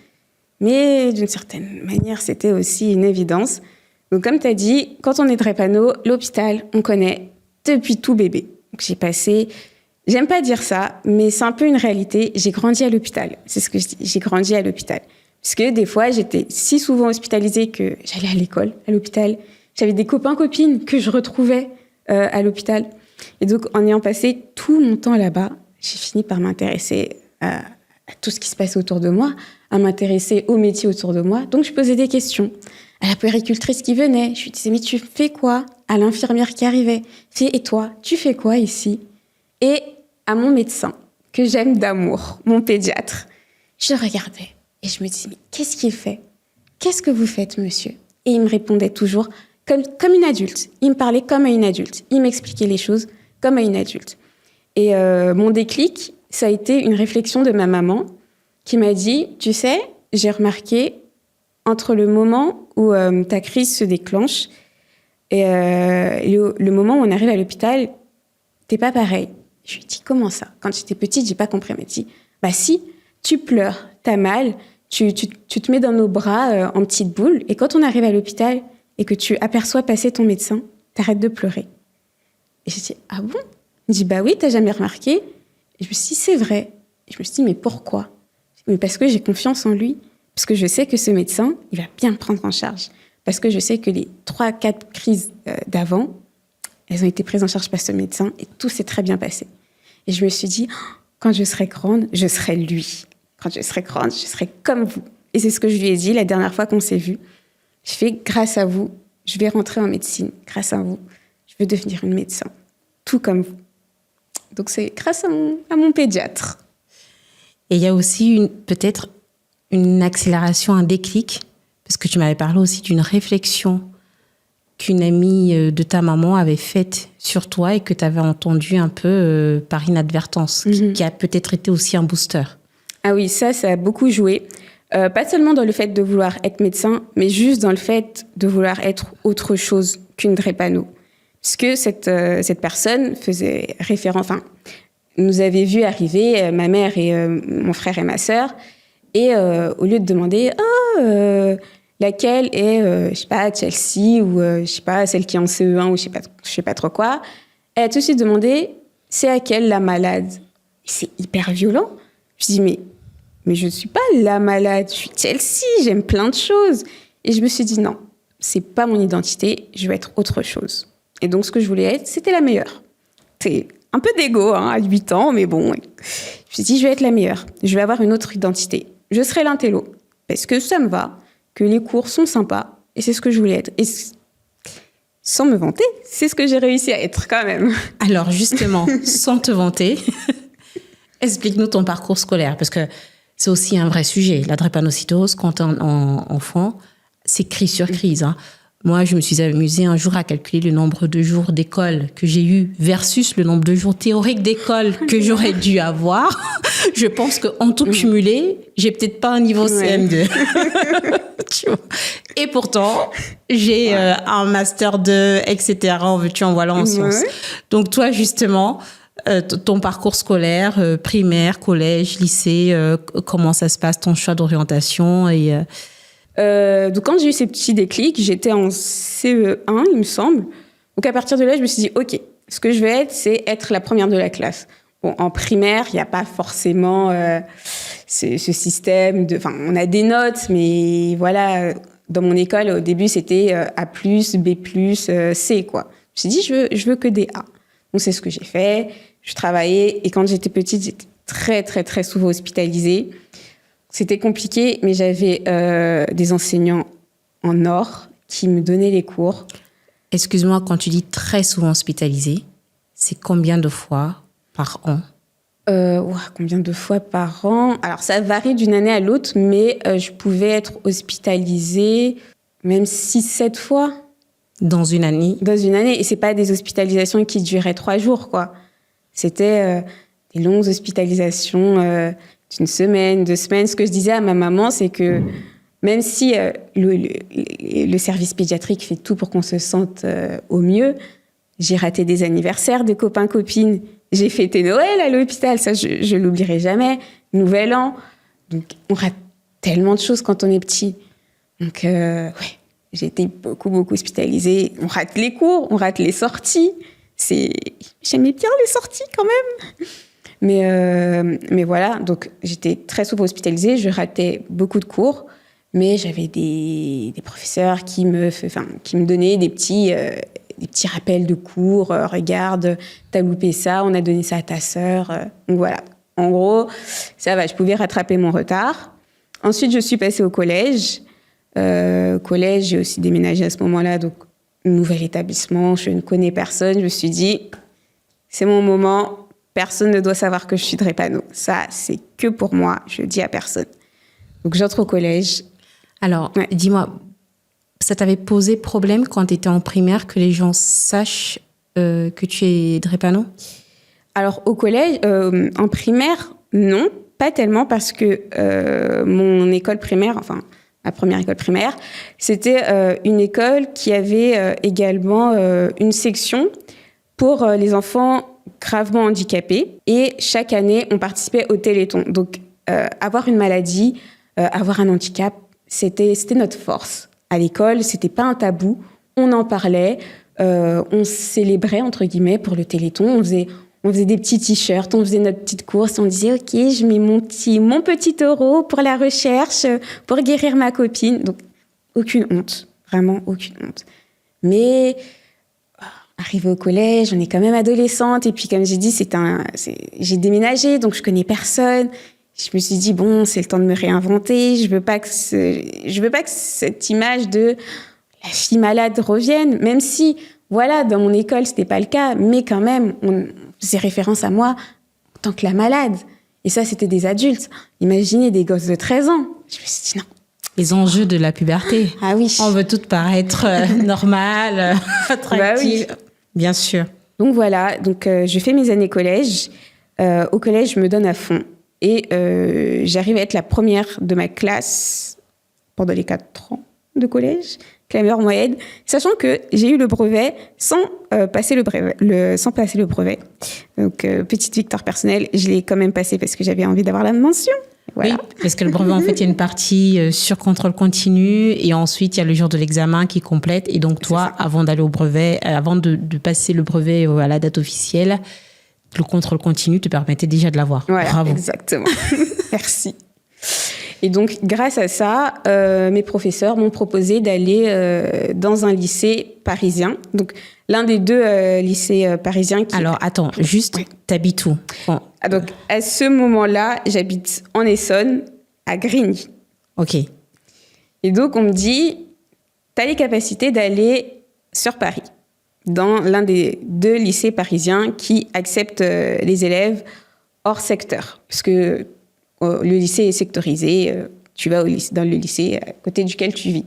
Mais d'une certaine manière, c'était aussi une évidence. Donc, comme tu as dit, quand on est drépano, l'hôpital, on connaît depuis tout bébé. Donc, j'aime pas dire ça, mais c'est un peu une réalité. J'ai grandi à l'hôpital. C'est ce que je dis. J'ai grandi à l'hôpital. Parce que des fois, j'étais si souvent hospitalisée que j'allais à l'école, à l'hôpital. J'avais des copains-copines que je retrouvais à l'hôpital. Et donc, en ayant passé tout mon temps là-bas, j'ai fini par m'intéresser à tout ce qui se passait autour de moi, à m'intéresser au métier autour de moi. Donc, je posais des questions à la puéricultrice qui venait. Je lui disais, mais tu fais quoi? À l'infirmière qui arrivait. Et toi, tu fais quoi ici? Et à mon médecin, que j'aime d'amour, mon pédiatre, je le regardais et je me disais, mais qu'est-ce qu'il fait? Qu'est-ce que vous faites, monsieur? Et il me répondait toujours comme une adulte. Il me parlait comme à une adulte. Il m'expliquait les choses comme à une adulte. Et mon déclic, ça a été une réflexion de ma maman qui m'a dit, tu sais, j'ai remarqué entre le moment où ta crise se déclenche et le moment où on arrive à l'hôpital, t'es pas pareil. Je lui ai dit, comment ça? Quand j'étais petite, j'ai pas compris. Elle m'a dit, bah si, tu pleures, t'as mal, tu te mets dans nos bras en petite boule, et quand on arrive à l'hôpital et que tu aperçois passer ton médecin, t'arrêtes de pleurer. Et j'ai dit, ah bon? Il me dit, bah oui, t'as jamais remarqué? Et je me suis dit, c'est vrai. Et je me suis dit, mais pourquoi? Mais parce que j'ai confiance en lui, parce que je sais que ce médecin, il va bien me prendre en charge. Parce que je sais que les 3-4 crises d'avant, elles ont été prises en charge par ce médecin et tout s'est très bien passé. Et je me suis dit, quand je serai grande, je serai lui. Quand je serai grande, je serai comme vous. Et c'est ce que je lui ai dit la dernière fois qu'on s'est vus. Je fais, grâce à vous, je vais rentrer en médecine. Grâce à vous, je veux devenir une médecin. Tout comme vous. Donc c'est grâce à mon pédiatre. Et il y a aussi peut-être une accélération, un déclic, parce que tu m'avais parlé aussi d'une réflexion qu'une amie de ta maman avait faite sur toi et que tu avais entendue un peu par inadvertance, qui a peut-être été aussi un booster. Ah oui, ça a beaucoup joué. Pas seulement dans le fait de vouloir être médecin, mais juste dans le fait de vouloir être autre chose qu'une drépano. Parce que cette personne faisait référence, nous avait vu arriver, ma mère et mon frère et ma sœur, et au lieu de demander laquelle est, je sais pas, Chelsea ou je sais pas, celle qui est en CE1 ou je sais pas trop quoi, elle a tout de suite demandé c'est à quelle la malade. Et c'est hyper violent. Je dis mais je ne suis pas la malade, je suis Chelsea, j'aime plein de choses. Et je me suis dit non, c'est pas mon identité, je veux être autre chose. Et donc ce que je voulais être, c'était la meilleure. C'est un peu d'égo à 8 ans, mais bon. Je me suis dit, je vais être la meilleure. Je vais avoir une autre identité. Je serai l'intello, parce que ça me va, que les cours sont sympas, et c'est ce que je voulais être. Et sans me vanter, c'est ce que j'ai réussi à être quand même. Alors justement, sans te vanter, explique-nous ton parcours scolaire, parce que c'est aussi un vrai sujet. La drépanocytose, quand on est enfant, c'est crise sur crise, hein. Moi, je me suis amusée un jour à calculer le nombre de jours d'école que j'ai eu versus le nombre de jours théoriques d'école que j'aurais dû avoir. Je pense qu'en tout cumulé, j'ai peut-être pas un niveau CM2. Tu vois. Et pourtant, j'ai un master 2, etc. En veux-tu, en voilà, en sciences. Donc toi, justement, ton parcours scolaire, primaire, collège, lycée, comment ça se passe, ton choix d'orientation et Donc, quand j'ai eu ces petits déclics, j'étais en CE1, il me semble. Donc, à partir de là, je me suis dit, OK, ce que je veux être, c'est être la première de la classe. Bon, en primaire, il n'y a pas forcément ce système de... Enfin, on a des notes, mais voilà, dans mon école, au début, c'était A+, B+, C, quoi. Je me suis dit, je veux que des A. Donc, c'est ce que j'ai fait. Je travaillais. Et quand j'étais petite, j'étais très, très, très souvent hospitalisée. C'était compliqué, mais j'avais des enseignants en or qui me donnaient les cours. Excuse-moi, quand tu dis très souvent hospitalisé, c'est combien de fois par an? Combien de fois par an? Alors, ça varie d'une année à l'autre, mais je pouvais être hospitalisée même 6-7 fois. Dans une année? Dans une année. Et c'est pas des hospitalisations qui duraient 3 jours, quoi. C'était des longues hospitalisations d'une semaine, 2 semaines. Ce que je disais à ma maman, c'est que même si le service pédiatrique fait tout pour qu'on se sente au mieux, j'ai raté des anniversaires de copains-copines. J'ai fêté Noël à l'hôpital, ça je l'oublierai jamais. Nouvel An. Donc on rate tellement de choses quand on est petit. Donc ouais, j'ai été beaucoup hospitalisée. On rate les cours, on rate les sorties. J'aimais bien les sorties quand même. Mais voilà, donc j'étais très souvent hospitalisée, je ratais beaucoup de cours, mais j'avais des professeurs qui me donnaient des petits rappels de cours. Regarde, t'as loupé ça, on a donné ça à ta sœur. Donc voilà, en gros, ça va, je pouvais rattraper mon retard. Ensuite, je suis passée au collège. Collège, j'ai aussi déménagé à ce moment-là, donc nouvel établissement, je ne connais personne. Je me suis dit, c'est mon moment. Personne ne doit savoir que je suis drépano. Ça, c'est que pour moi. Je le dis à personne. Donc, j'entre au collège. Alors, ouais. Dis-moi, ça t'avait posé problème quand tu étais en primaire que les gens sachent que tu es drépano? Alors, au collège, en primaire, non. Pas tellement parce que mon école primaire, enfin, ma première école primaire, c'était une école qui avait également une section pour les enfants gravement handicapés. Et chaque année, on participait au Téléthon. Donc, avoir une maladie, avoir un handicap, c'était notre force. À l'école, c'était pas un tabou. On en parlait, on célébrait, entre guillemets, pour le Téléthon. On faisait des petits t-shirts, on faisait notre petite course. On disait, OK, je mets mon petit euro pour la recherche, pour guérir ma copine. Donc, aucune honte. Vraiment, aucune honte. Mais... Arrivée au collège, on est quand même adolescente. Et puis, comme j'ai dit, j'ai déménagé, donc je connais personne. Je me suis dit, bon, c'est le temps de me réinventer. Je veux pas que cette image de la fille malade revienne. Même si, voilà, dans mon école, c'était pas le cas. Mais quand même, on faisait référence à moi en tant que la malade. Et ça, c'était des adultes. Imaginez des gosses de 13 ans. Je me suis dit, non. Les enjeux de la puberté. Ah oui. On veut toutes paraître normales, attractives. Bah oui. Bien sûr. Donc voilà, je fais mes années collège. Au collège, je me donne à fond. Et j'arrive à être la première de ma classe pendant les 4 ans de collège, la meilleure moyenne, sachant que j'ai eu le brevet sans passer le brevet. Donc, petite victoire personnelle, je l'ai quand même passé parce que j'avais envie d'avoir la mention. Voilà. Oui, parce que le brevet, en fait, il y a une partie sur contrôle continu et ensuite, il y a le jour de l'examen qui complète. Et donc, toi, avant d'aller au brevet, avant de passer le brevet à la date officielle, le contrôle continu te permettait déjà de l'avoir. Voilà, bravo. Exactement. Merci. Et donc, grâce à ça, mes professeurs m'ont proposé d'aller dans un lycée parisien. Donc, l'un des 2 lycées parisiens qui... Alors, attends, juste, oui. T'habites où? Bon. Donc, à ce moment-là, j'habite en Essonne, à Grigny. OK. Et donc, on me dit, t'as les capacités d'aller sur Paris, dans l'un des 2 lycées parisiens qui acceptent les élèves hors secteur. Parce que le lycée est sectorisé, tu vas dans le lycée à côté duquel tu vis.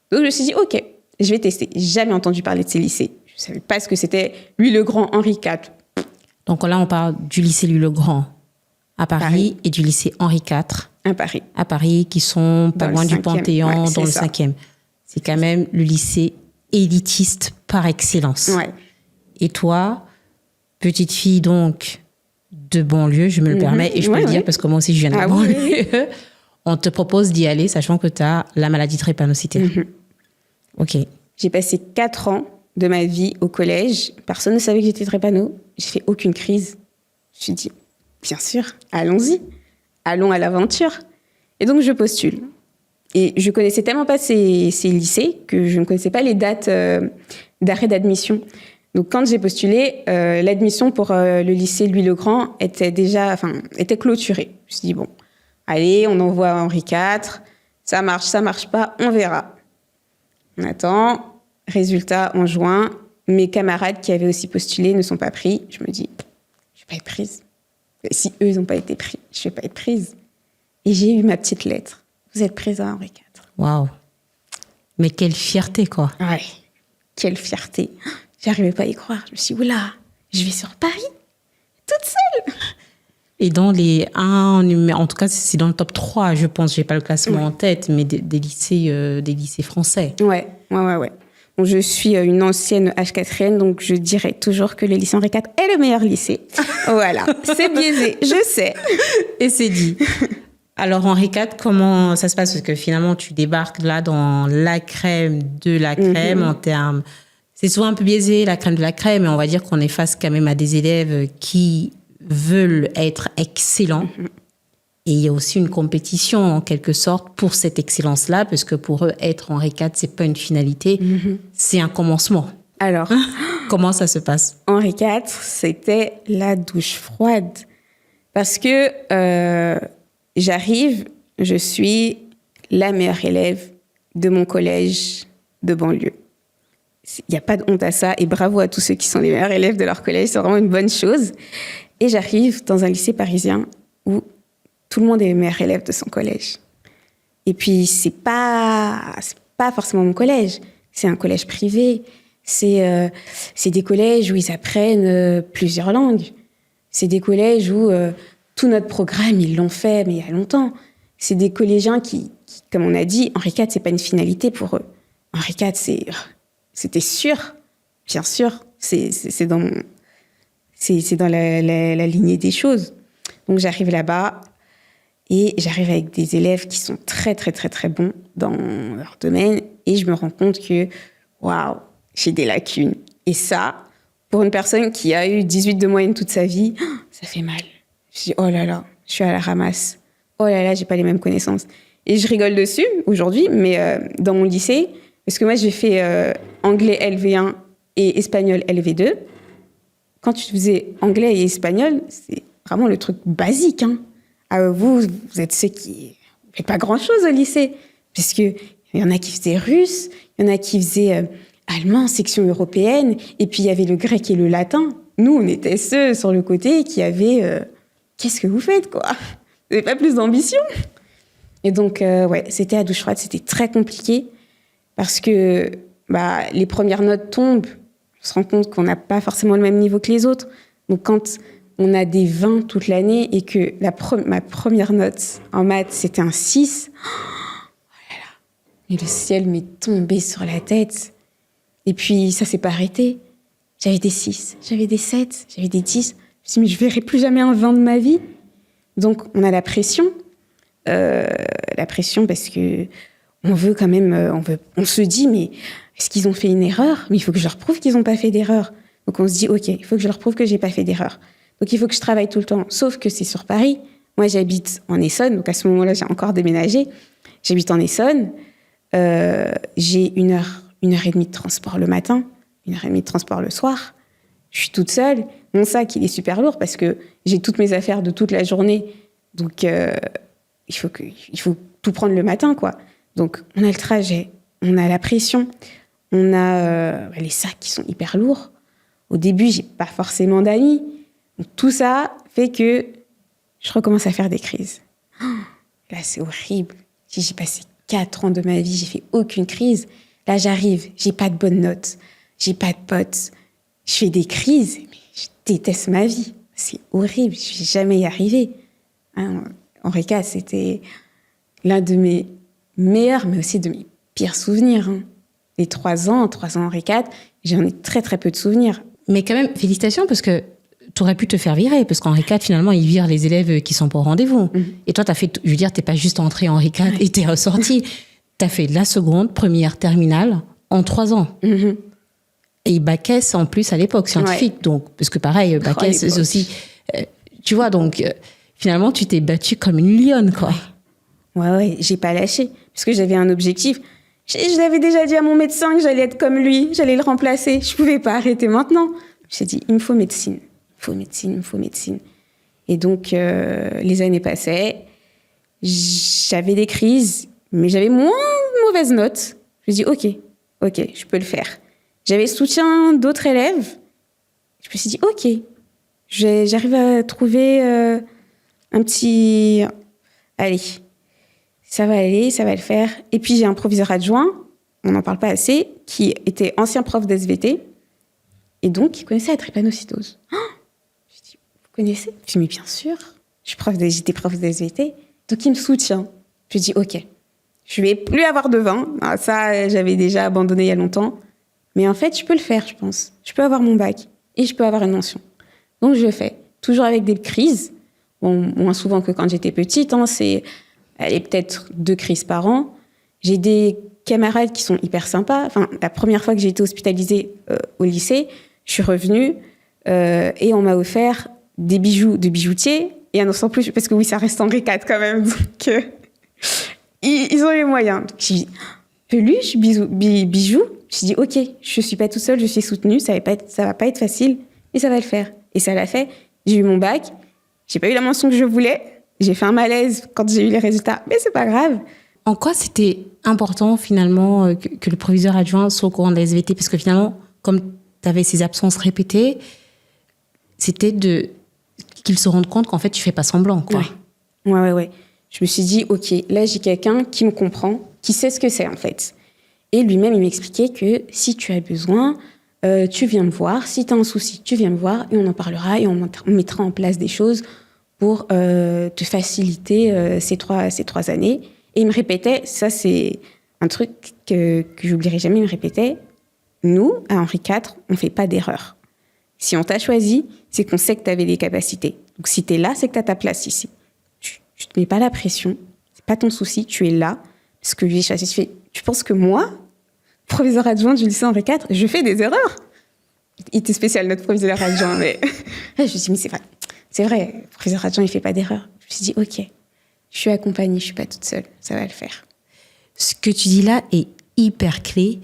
Donc, je me suis dit, OK, je vais tester. J'ai jamais entendu parler de ces lycées. Je ne savais pas ce que c'était. Louis-le-Grand, Henri IV. Donc là, on parle du lycée Louis-le-Grand à Paris et du lycée Henri IV à Paris, qui sont pas loin du Panthéon, dans le 5e. C'est quand même le lycée élitiste par excellence. Ouais. Et toi, petite fille donc de banlieue, je me le permets, et je peux le dire parce que moi aussi je viens de banlieue, on te propose d'y aller sachant que tu as la maladie drépanocytaire. Ok. J'ai passé 4 ans de ma vie au collège. Personne ne savait que j'étais drépano. J'ai fait aucune crise. Je me suis dit, bien sûr, allons-y. Allons à l'aventure. Et donc, je postule. Et je connaissais tellement pas ces lycées que je ne connaissais pas les dates d'arrêt d'admission. Donc, quand j'ai postulé, l'admission pour le lycée Louis-le-Grand était clôturée. Je me suis dit, bon, allez, on envoie Henri IV. Ça marche pas, on verra. On attend. Résultat, en juin, mes camarades qui avaient aussi postulé ne sont pas pris. Je me dis, je vais pas être prise. Et si eux, ils n'ont pas été pris, je vais pas être prise. Et j'ai eu ma petite lettre. Vous êtes prise à Henri IV. Waouh. Mais quelle fierté, quoi. Ouais. Quelle fierté. J'arrivais pas à y croire. Je me suis dit, oula, je vais sur Paris, toute seule. Et dans les 1, en tout cas, c'est dans le top 3, je pense. J'ai pas le classement en tête, mais des lycées français. Ouais. Bon, je suis une ancienne H4N, donc je dirais toujours que le lycée Henri IV est le meilleur lycée. Voilà, c'est biaisé, je sais. Et c'est dit. Alors, Henri IV, comment ça se passe? Parce que finalement, tu débarques là dans la crème de la crème en termes... C'est souvent un peu biaisé, la crème de la crème, mais on va dire qu'on est face quand même à des élèves qui veulent être excellents. Et il y a aussi une compétition, en quelque sorte, pour cette excellence-là, parce que pour eux, être Henri IV, c'est pas une finalité, c'est un commencement. Alors, comment ça se passe? Henri IV, c'était la douche froide. Parce que j'arrive, je suis la meilleure élève de mon collège de banlieue. Il n'y a pas de honte à ça, et bravo à tous ceux qui sont les meilleurs élèves de leur collège, c'est vraiment une bonne chose. Et j'arrive dans un lycée parisien où tout le monde est le meilleur élève de son collège. Et puis, c'est pas forcément mon collège. C'est un collège privé. C'est des collèges où ils apprennent plusieurs langues. C'est des collèges où tout notre programme, ils l'ont fait, mais il y a longtemps. C'est des collégiens qui, comme on a dit, Henri IV, c'est pas une finalité pour eux. Henri IV, c'était sûr, bien sûr. C'est dans la lignée des choses. Donc, j'arrive là-bas. Et j'arrive avec des élèves qui sont très, très, très, très bons dans leur domaine. Et je me rends compte que, waouh, j'ai des lacunes. Et ça, pour une personne qui a eu 18 de moyenne toute sa vie, ça fait mal. Je dis, oh là là, je suis à la ramasse. Oh là là, j'ai pas les mêmes connaissances. Et je rigole dessus aujourd'hui, mais dans mon lycée, parce que moi, j'ai fait anglais LV1 et espagnol LV2. Quand tu faisais anglais et espagnol, c'est vraiment le truc basique, hein. Vous êtes ceux qui ne faites pas grand-chose au lycée. Parce qu'il y en a qui faisaient russe, il y en a qui faisaient allemand, section européenne, et puis il y avait le grec et le latin. Nous, on était ceux sur le côté qui avaient qu'est-ce que vous faites, quoi? Vous n'avez pas plus d'ambition? Et donc, ouais, c'était à douche froide, c'était très compliqué, parce que les premières notes tombent, on se rend compte qu'on n'a pas forcément le même niveau que les autres. Donc, quand on a des 20 toute l'année et que ma première note en maths, c'était un 6. Oh là là. Et le ciel m'est tombé sur la tête. Et puis, ça s'est pas arrêté. J'avais des 6, j'avais des 7, j'avais des 10. Je me suis dit, mais je verrai plus jamais un 20 de ma vie. Donc, on a la pression. La pression parce que on veut quand même... on se dit, mais est-ce qu'ils ont fait une erreur? Mais il faut que je leur prouve qu'ils n'ont pas fait d'erreur. Donc, on se dit, OK, il faut que je leur prouve que j'ai pas fait d'erreur. Donc, il faut que je travaille tout le temps. Sauf que c'est sur Paris. Moi, j'habite en Essonne. Donc, à ce moment-là, j'ai encore déménagé. J'habite en Essonne. J'ai 1h30 de transport le matin, 1h30 de transport le soir. Je suis toute seule. Mon sac, il est super lourd parce que j'ai toutes mes affaires de toute la journée. Donc, il faut tout prendre le matin, quoi. Donc, on a le trajet, on a la pression, on a les sacs qui sont hyper lourds. Au début, j'ai pas forcément d'amis. Donc, tout ça fait que je recommence à faire des crises. Là, c'est horrible. J'ai passé 4 ans de ma vie, j'ai fait aucune crise. Là, j'arrive, j'ai pas de bonnes notes, j'ai pas de potes. Je fais des crises, mais je déteste ma vie. C'est horrible, je vais jamais y arriver. Henri IV, c'était l'un de mes meilleurs, mais aussi de mes pires souvenirs. Les 3 ans Henri IV, j'en ai très, très peu de souvenirs. Mais quand même, félicitations, parce que tu aurais pu te faire virer, parce qu'Henri IV, finalement, il vire les élèves qui sont pas au rendez-vous. Et toi, tu as fait, je veux dire, tu n'es pas juste entré en Henri IV et tu es ressorti. Tu as fait la seconde, première, terminale en 3 ans. Et bac S, en plus, à l'époque, scientifique. Donc, parce que pareil, bac S, c'est aussi... tu vois, donc, finalement, tu t'es battue comme une lionne, quoi. Ouais, j'ai pas lâché. Parce que j'avais un objectif. Je l'avais déjà dit à mon médecin que j'allais être comme lui, j'allais le remplacer. Je pouvais pas arrêter maintenant. J'ai dit, il me faut médecine. Il me faut médecine. Et donc, les années passaient. J'avais des crises, mais j'avais moins de mauvaises notes. Je me dis, OK, je peux le faire. J'avais le soutien d'autres élèves. Je me suis dit, OK, j'arrive à trouver un petit... Allez, ça va aller, ça va le faire. Et puis, j'ai un proviseur adjoint, on n'en parle pas assez, qui était ancien prof d'SVT. Et donc, il connaissait la drépanocytose. Oh, je dis, vous connaissez? Je dis, mais bien sûr, j'étais prof d'SVT. Donc, il me soutient. Je dis, OK, je vais plus avoir de 20. Ah, ça, j'avais déjà abandonné il y a longtemps. Mais en fait, je peux le faire, je pense. Je peux avoir mon bac et je peux avoir une mention. Donc, je le fais. Toujours avec des crises. Bon, moins souvent que quand j'étais petite. C'est peut-être 2 crises par an. J'ai des camarades qui sont hyper sympas. Enfin, la première fois que j'ai été hospitalisée au lycée, je suis revenue et on m'a offert des bijoux de bijoutier et un ensemble plus, parce que oui, ça reste Henri IV quand même. Donc, ils ont les moyens. Donc, j'ai dit, peluche, bijoux. J'ai dit, OK, je suis pas toute seule, je suis soutenue, ça va pas être facile, et ça va le faire. Et ça l'a fait. J'ai eu mon bac, j'ai pas eu la mention que je voulais, j'ai fait un malaise quand j'ai eu les résultats, mais c'est pas grave. En quoi c'était important, finalement, que le proviseur adjoint soit au courant de la SVT? Parce que finalement, comme tu avais ces absences répétées, c'était qu'il se rende compte qu'en fait, tu fais pas semblant, quoi. Ouais. Je me suis dit, OK, là, j'ai quelqu'un qui me comprend, qui sait ce que c'est, en fait. Et lui-même, il m'expliquait que si tu as besoin, tu viens me voir. Si tu as un souci, tu viens me voir et on en parlera et on mettra en place des choses pour te faciliter ces trois années. Et il me répétait, ça c'est un truc que j'oublierai jamais, il me répétait, nous, à Henri IV, on ne fait pas d'erreur. Si on t'a choisi, c'est qu'on sait que tu avais des capacités. Donc si tu es là, c'est que tu as ta place ici. Tu ne te mets pas la pression, c'est pas ton souci, tu es là. Parce que j'ai choisi, tu penses que moi, proviseur adjoint du lycée Henri IV, je fais des erreurs? Il était spécial, notre proviseur adjoint, mais je me suis dit, mais c'est vrai, le proviseur adjoint, il ne fait pas d'erreur. Je me suis dit, OK, je suis accompagnée, je ne suis pas toute seule, ça va le faire. Ce que tu dis là est hyper clé,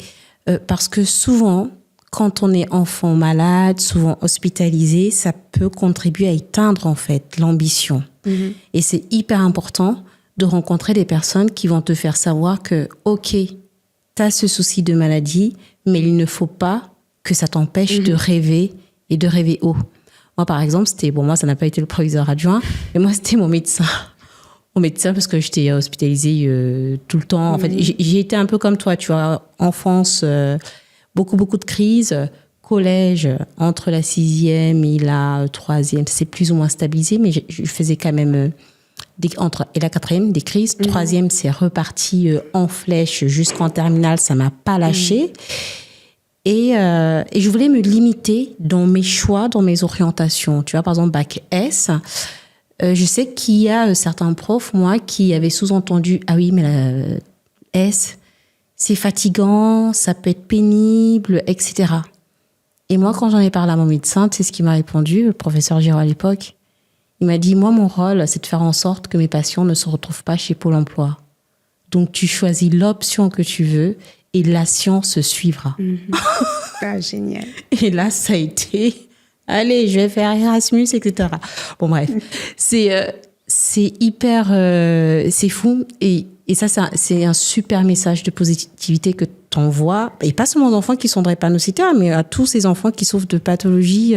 parce que souvent, quand on est enfant malade, souvent hospitalisé, ça peut contribuer à éteindre en fait l'ambition. Et c'est hyper important de rencontrer des personnes qui vont te faire savoir que, OK, tu as ce souci de maladie, mais il ne faut pas que ça t'empêche de rêver et de rêver haut. Moi, par exemple, moi, ça n'a pas été le proviseur adjoint, mais moi, c'était mon médecin. Mon médecin, parce que j'étais hospitalisée tout le temps. En fait, j'ai été un peu comme toi, tu vois, enfance, beaucoup de crises. Collège, entre la 6e et la 3e, c'est plus ou moins stabilisé, mais je faisais quand même... et la 4e, des crises. 3e, c'est reparti en flèche jusqu'en terminale, ça m'a pas lâché. Et je voulais me limiter dans mes choix, dans mes orientations. Tu vois, par exemple, bac S, je sais qu'il y a certains profs, moi, qui avaient sous-entendu, ah oui, mais la S, c'est fatigant, ça peut être pénible, etc. Et moi, quand j'en ai parlé à mon médecin, tu sais ce qu'il m'a répondu, le professeur Giraud à l'époque? Il m'a dit, moi, mon rôle, c'est de faire en sorte que mes patients ne se retrouvent pas chez Pôle emploi. Donc, tu choisis l'option que tu veux et la science suivra. Ah, génial. Et là, ça a été, allez, je vais faire Erasmus, etc. Bon, bref, c'est hyper, c'est fou. Et ça, c'est un super message de positivité que tu envoies, et pas seulement aux enfants qui sont drépanocytaires, mais à tous ces enfants qui souffrent de pathologies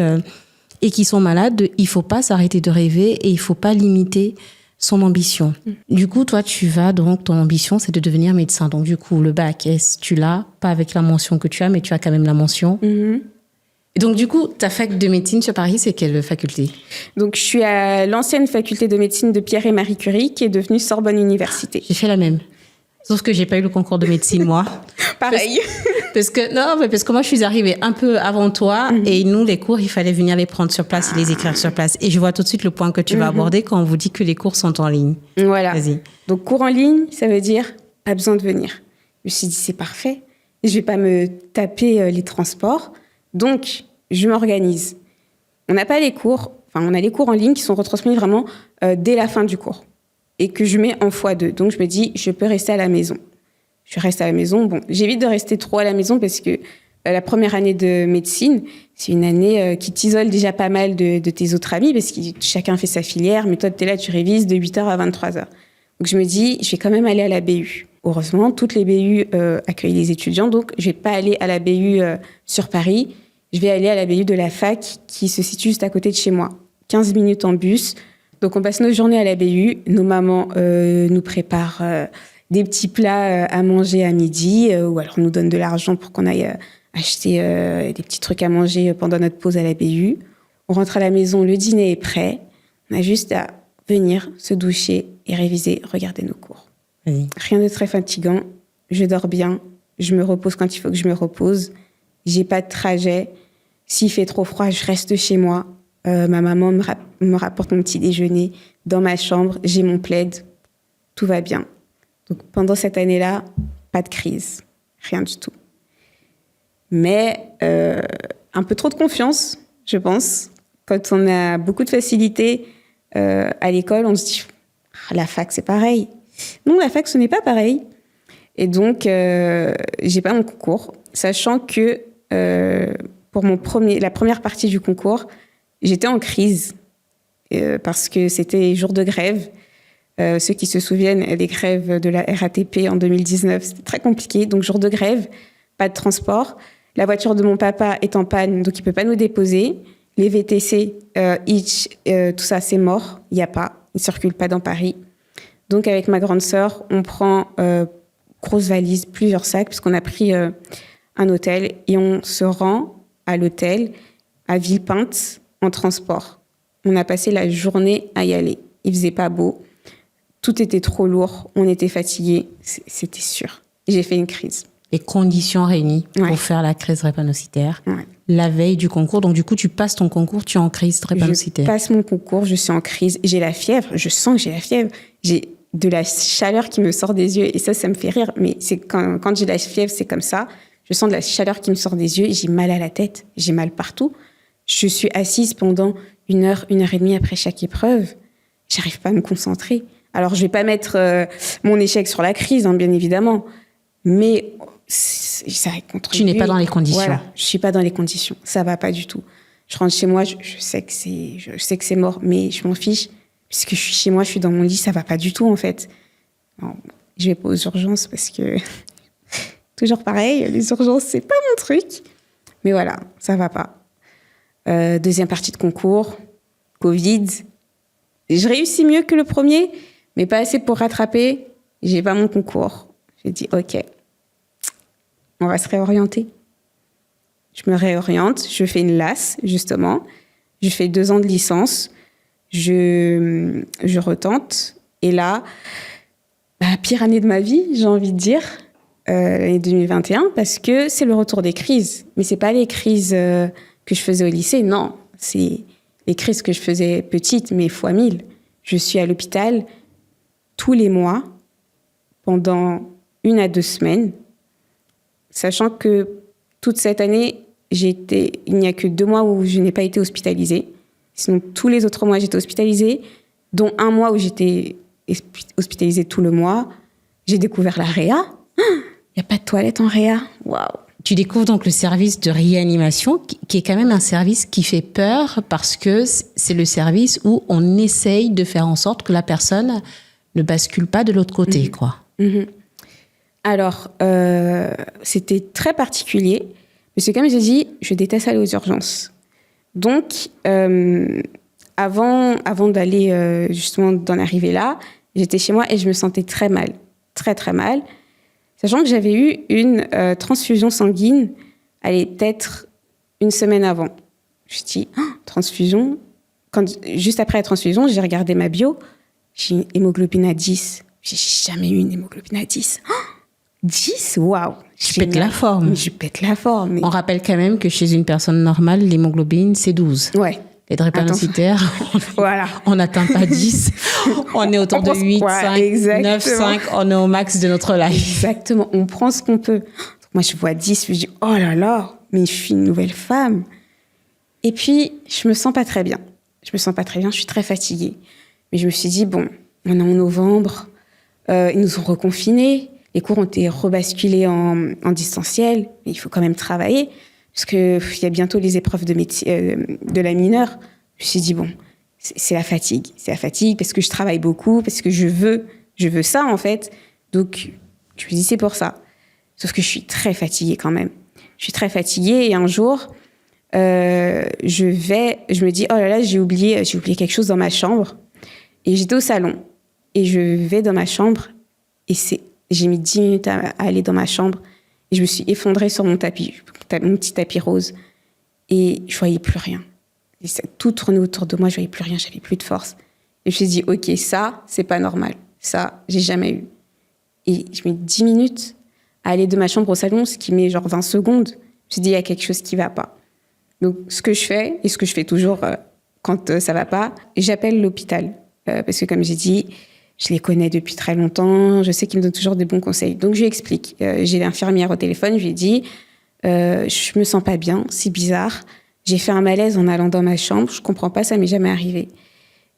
et qui sont malades. Il ne faut pas s'arrêter de rêver et il ne faut pas limiter son ambition. Du coup, toi, ton ambition, c'est de devenir médecin. Donc, du coup, le bac S, tu l'as, pas avec la mention que tu as, mais tu as quand même la mention. Et donc, du coup, ta fac de médecine sur Paris, c'est quelle faculté? Donc, je suis à l'ancienne faculté de médecine de Pierre et Marie Curie, qui est devenue Sorbonne Université. J'ai fait la même. Sauf que j'ai pas eu le concours de médecine, moi. Pareil. Parce que moi, je suis arrivée un peu avant toi et nous, les cours, il fallait venir les prendre sur place et les écrire sur place. Et je vois tout de suite le point que tu vas aborder quand on vous dit que les cours sont en ligne. Voilà. Vas-y. Donc, cours en ligne, ça veut dire pas besoin de venir. Je me suis dit, c'est parfait. Je vais pas me taper les transports. Donc, je m'organise. On n'a pas les cours, on a les cours en ligne qui sont retransmis vraiment dès la fin du cours et que je mets en x2. Donc, je me dis, je peux rester à la maison. Je reste à la maison. Bon, j'évite de rester trop à la maison parce que la première année de médecine, c'est une année qui t'isole déjà pas mal de tes autres amis parce que chacun fait sa filière, mais toi, tu es là, tu révises de 8h à 23h. Donc, je me dis, je vais quand même aller à la BU. Heureusement, toutes les BU accueillent les étudiants, donc je vais pas aller à la BU sur Paris. Je vais aller à la BU de la fac qui se situe juste à côté de chez moi. 15 minutes en bus. Donc, on passe nos journées à la BU. Nos mamans nous préparent des petits plats à manger à midi ou alors nous donnent de l'argent pour qu'on aille acheter des petits trucs à manger pendant notre pause à la BU. On rentre à la maison, le dîner est prêt. On a juste à venir se doucher et réviser, regarder nos cours. Vas-y. Rien de très fatigant. Je dors bien. Je me repose quand il faut que je me repose. J'ai pas de trajet. S'il fait trop froid, je reste chez moi. Ma maman me rapporte mon petit déjeuner dans ma chambre. J'ai mon plaid. Tout va bien. Donc, pendant cette année-là, pas de crise. Rien du tout. Mais un peu trop de confiance, je pense. Quand on a beaucoup de facilité à l'école, on se dit « la fac, c'est pareil ». Non, la fac, ce n'est pas pareil. Et donc, j'ai pas mon concours, sachant que pour la première partie du concours, j'étais en crise parce que c'était jour de grève. Ceux qui se souviennent des grèves de la RATP en 2019, c'était très compliqué. Donc, jour de grève, pas de transport. La voiture de mon papa est en panne, donc il peut pas nous déposer. Les VTC, tout ça, c'est mort. Il n'y a pas. Ils circulent pas dans Paris. Donc, avec ma grande sœur, on prend grosse valise, plusieurs sacs, puisqu'on a pris un hôtel et on se rend à l'hôtel à Villepinte en transport. On a passé la journée à y aller. Il faisait pas beau. Tout était trop lourd. On était fatigués. C'était sûr. J'ai fait une crise. Les conditions réunies pour faire la crise drépanocytaire. La veille du concours. Donc, du coup, tu passes ton concours, tu es en crise drépanocytaire. Je passe mon concours, je suis en crise. J'ai la fièvre. Je sens que j'ai la fièvre. J'ai de la chaleur qui me sort des yeux. Et ça me fait rire. Mais c'est quand j'ai la fièvre, c'est comme ça. Je sens de la chaleur qui me sort des yeux. J'ai mal à la tête. J'ai mal partout. Je suis assise pendant 1 heure et demie après chaque épreuve. J'arrive pas à me concentrer. Alors, je vais pas mettre mon échec sur la crise, hein, bien évidemment. Mais ça contribue. Tu n'es pas dans les conditions. Voilà, je suis pas dans les conditions. Ça va pas du tout. Je rentre chez moi, je sais que c'est mort, mais je m'en fiche. Puisque je suis chez moi, je suis dans mon lit, ça va pas du tout, en fait. Non, je vais pas aux urgences parce que... Toujours pareil, les urgences, c'est pas mon truc. Mais voilà, ça va pas. Deuxième partie de concours, Covid. Je réussis mieux que le premier, mais pas assez pour rattraper. J'ai pas mon concours. J'ai dit, OK, on va se réorienter. Je me réoriente, je fais une LAS, justement. Je fais 2 ans de licence. Je retente. Et là, pire année de ma vie, j'ai envie de dire, l'année 2021, parce que c'est le retour des crises. Mais c'est pas les crises que je faisais au lycée, non. C'est les crises que je faisais petites, mais fois 1000. Je suis à l'hôpital tous les mois, pendant 1 à 2 semaines, sachant que toute cette année, il n'y a que 2 mois où je n'ai pas été hospitalisée. Sinon, tous les autres mois, j'étais hospitalisée, dont 1 mois où j'étais hospitalisée tout le mois. J'ai découvert la réa. Il n'y a pas de toilette en réa. Waouh! Tu découvres donc le service de réanimation, qui est quand même un service qui fait peur parce que c'est le service où on essaye de faire en sorte que la personne ne bascule pas de l'autre côté, quoi. Alors, c'était très particulier. Mais c'est comme j'ai dit, je déteste aller aux urgences. Donc, avant d'aller justement d'en arriver là, j'étais chez moi et je me sentais très mal, très très mal, sachant que j'avais eu une transfusion sanguine, peut-être 1 semaine avant. Je me suis dit, transfusion. Juste après la transfusion, j'ai regardé ma bio, j'ai une hémoglobine à 10. J'ai jamais eu une hémoglobine à 10. 10, waouh. Je pète la forme. Je pète la forme. Mais... On rappelle quand même que chez une personne normale, l'hémoglobine, c'est 12. Ouais. Les drépanocytaires, voilà. On n'atteint pas 10. On est autour de 8, 5, 9, 5. On est au max de notre life. Exactement. On prend ce qu'on peut. Moi, je vois 10, je me dis, oh là là, mais je suis une nouvelle femme. Et puis, je me sens pas très bien. Je suis très fatiguée. Mais je me suis dit, bon, on est en novembre, ils nous ont reconfinés, les cours ont été rebasculés en distanciel, mais il faut quand même travailler, parce qu'il y a bientôt les épreuves de la mineure. Je me suis dit, bon, c'est la fatigue. C'est la fatigue parce que je travaille beaucoup, parce que je veux ça, en fait. Donc, je me dis, c'est pour ça. Sauf que je suis très fatiguée quand même. Je suis très fatiguée et un jour, je me dis, oh là là, j'ai oublié quelque chose dans ma chambre. Et j'étais au salon. Et je vais dans ma chambre. Et j'ai mis 10 minutes à aller dans ma chambre. Et je me suis effondrée sur mon petit tapis rose. Et je voyais plus rien. Et ça tout tournait autour de moi, je voyais plus rien, j'avais plus de force. Et je me suis dit, ok, ça, c'est pas normal. Ça, j'ai jamais eu. Et je mets 10 minutes à aller de ma chambre au salon, ce qui met genre 20 secondes. Je me suis dit, il y a quelque chose qui va pas. Donc, ce que je fais, et ce que je fais toujours quand ça va pas, j'appelle l'hôpital. Parce que comme j'ai dit, je les connais depuis très longtemps, je sais qu'ils me donnent toujours des bons conseils. Donc, je lui explique. J'ai l'infirmière au téléphone, je lui ai dit, je me sens pas bien, c'est bizarre. J'ai fait un malaise en allant dans ma chambre, je comprends pas, ça m'est jamais arrivé.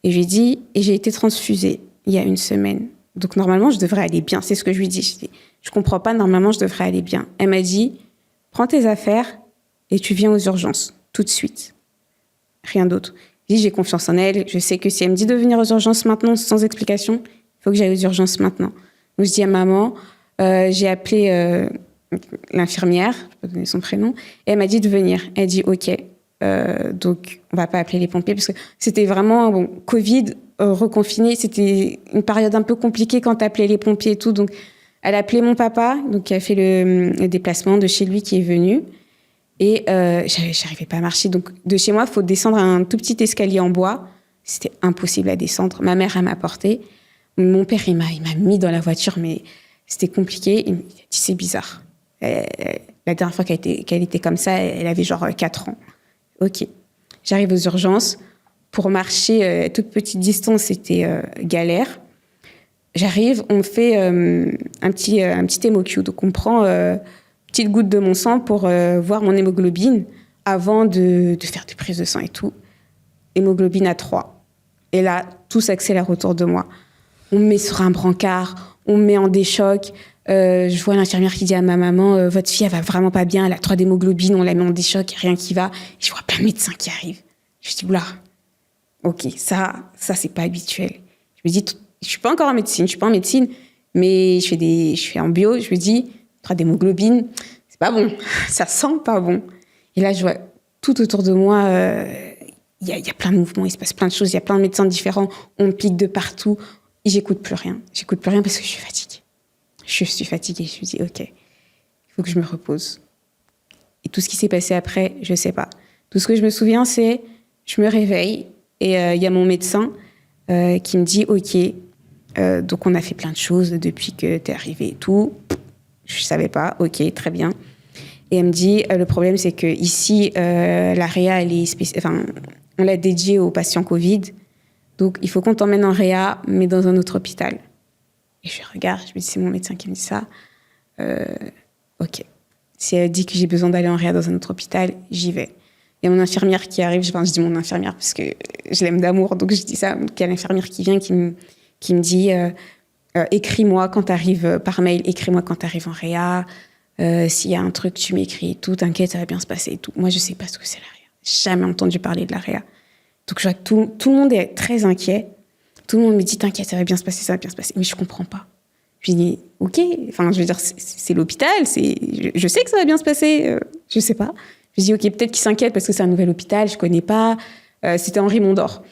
Et je lui ai dit, et j'ai été transfusée il y a 1 semaine. Donc, normalement, je devrais aller bien. C'est ce que je lui ai dit. Je comprends pas, normalement, je devrais aller bien. Elle m'a dit, prends tes affaires et tu viens aux urgences, tout de suite. Rien d'autre. Je dis, j'ai confiance en elle. Je sais que si elle me dit de venir aux urgences maintenant, sans explication, il faut que j'aille aux urgences maintenant. Donc, je dis à maman, j'ai appelé l'infirmière, je peux donner son prénom, et elle m'a dit de venir. Elle dit, OK, donc on va pas appeler les pompiers, parce que c'était vraiment, bon, Covid, reconfiné, c'était une période un peu compliquée quand t'appelais les pompiers et tout, donc elle a appelé mon papa, donc qui a fait le déplacement de chez lui qui est venu. Et j'arrivais pas à marcher. Donc, de chez moi, il faut descendre un tout petit escalier en bois. C'était impossible à descendre. Ma mère, elle m'a portée. Mon père, il m'a mis dans la voiture, mais c'était compliqué. Il m'a dit, c'est bizarre. La dernière fois qu'elle était comme ça, elle avait genre 4 ans. OK. J'arrive aux urgences. Pour marcher toute petite distance, c'était galère. J'arrive, on fait un petit hémoQ. Donc, on prend... petite goutte de mon sang pour voir mon hémoglobine avant de faire des prises de sang et tout. Hémoglobine à 3. Et là, tout s'accélère autour de moi. On me met sur un brancard, on me met en déchoc. Je vois l'infirmière qui dit à ma maman, votre fille, elle va vraiment pas bien, elle a 3 d'hémoglobine, on la met en déchoc, rien qui va. Et je vois plein de médecins qui arrivent. Je dis, oula, ok, ça c'est pas habituel. Je me dis, je suis pas encore en médecine, mais je fais en bio, je me dis, 3 d'hémoglobine, c'est pas bon, ça sent pas bon. Et là, je vois tout autour de moi, il y a plein de mouvements, il se passe plein de choses, il y a plein de médecins différents, on me pique de partout, et j'écoute plus rien parce que je suis fatiguée. Je me dis, ok, il faut que je me repose. Et tout ce qui s'est passé après, je sais pas. Tout ce que je me souviens, c'est, je me réveille, et il y a mon médecin qui me dit, ok, donc on a fait plein de choses depuis que t'es arrivée et tout. Je savais pas, ok, très bien. Et elle me dit, le problème, c'est que ici, la réa, on l'a dédiée aux patients Covid. Donc, il faut qu'on t'emmène en réa, mais dans un autre hôpital. Et je regarde, je me dis, c'est mon médecin qui me dit ça. Ok. Si elle dit que j'ai besoin d'aller en réa dans un autre hôpital, j'y vais. Il y a mon infirmière qui arrive, je dis mon infirmière parce que je l'aime d'amour, donc je dis ça. Il y a l'infirmière qui vient, qui me dit... écris-moi quand t'arrives par mail, écris-moi quand t'arrives en réa. S'il y a un truc, tu m'écris et tout. T'inquiète, ça va bien se passer et tout. Moi, je sais pas ce que c'est la réa. J'ai jamais entendu parler de la réa. Donc, je vois que tout le monde est très inquiet. Tout le monde me dit, t'inquiète, ça va bien se passer, ça va bien se passer. Mais je comprends pas. Je dis, ok. Enfin, je veux dire, c'est l'hôpital. Je sais que ça va bien se passer. Je sais pas. Je dis, ok, peut-être qu'ils s'inquiètent parce que c'est un nouvel hôpital, je connais pas. C'était Henri Mondor.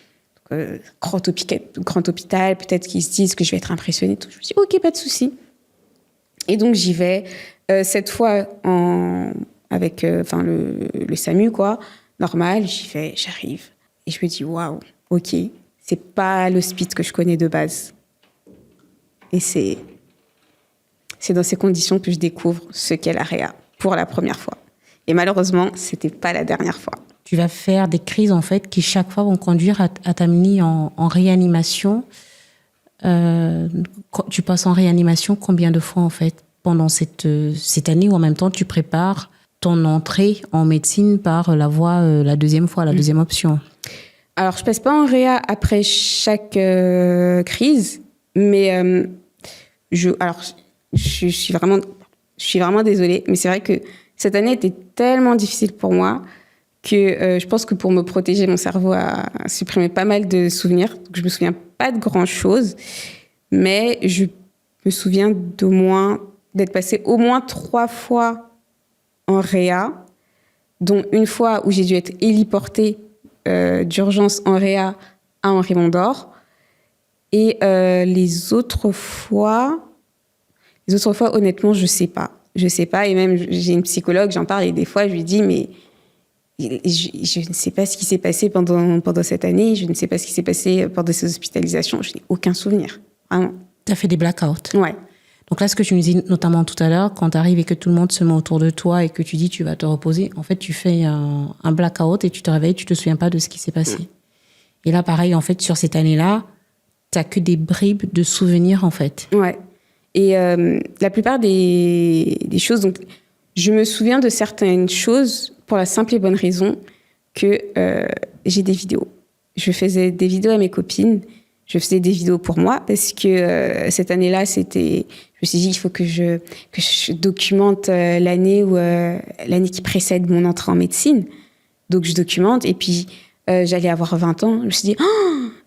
Grand hôpital, peut-être qu'ils se disent que je vais être impressionnée. Tout. Je me dis, ok, pas de souci. Et donc, j'y vais. Cette fois, avec le SAMU, quoi, normal, j'y vais, j'arrive. Et je me dis, waouh, ok, c'est pas l'hospice que je connais de base. Et c'est c'est dans ces conditions que je découvre ce qu'est la réa pour la première fois. Et malheureusement, c'était pas la dernière fois. Tu vas faire des crises, en fait, qui chaque fois vont conduire à t'amener en réanimation. Tu passes en réanimation combien de fois, en fait, pendant cette année où, en même temps, tu prépares ton entrée en médecine par la voie, la deuxième fois, la deuxième option? Alors, je passe pas en réa après chaque crise, mais je suis vraiment désolée, mais c'est vrai que cette année était tellement difficile pour moi que je pense que pour me protéger, mon cerveau a supprimé pas mal de souvenirs. Donc, je me souviens pas de grand-chose, mais je me souviens d'être passée au moins 3 fois en réa, dont une fois où j'ai dû être héliportée d'urgence en réa à Henri-Mondor. Et les autres fois, honnêtement, je sais pas. Et même, j'ai une psychologue, j'en parle, et des fois, je lui dis, mais je ne sais pas ce qui s'est passé pendant cette année, je ne sais pas ce qui s'est passé pendant ces hospitalisations, je n'ai aucun souvenir, vraiment. Tu as fait des blackouts? Ouais. Donc là, ce que tu nous dis notamment tout à l'heure, quand tu arrives et que tout le monde se met autour de toi et que tu dis tu vas te reposer, en fait, tu fais un blackout et tu te réveilles, tu te souviens pas de ce qui s'est passé. Et là, pareil, en fait, sur cette année-là, tu n'as que des bribes de souvenirs, en fait. Ouais. Et la plupart des choses, donc, je me souviens de certaines choses pour la simple et bonne raison que j'ai des vidéos. Je faisais des vidéos à mes copines, je faisais des vidéos pour moi parce que cette année-là, je me suis dit il faut que je documente l'année qui précède mon entrée en médecine. Donc je documente et puis j'allais avoir 20 ans. Je me suis dit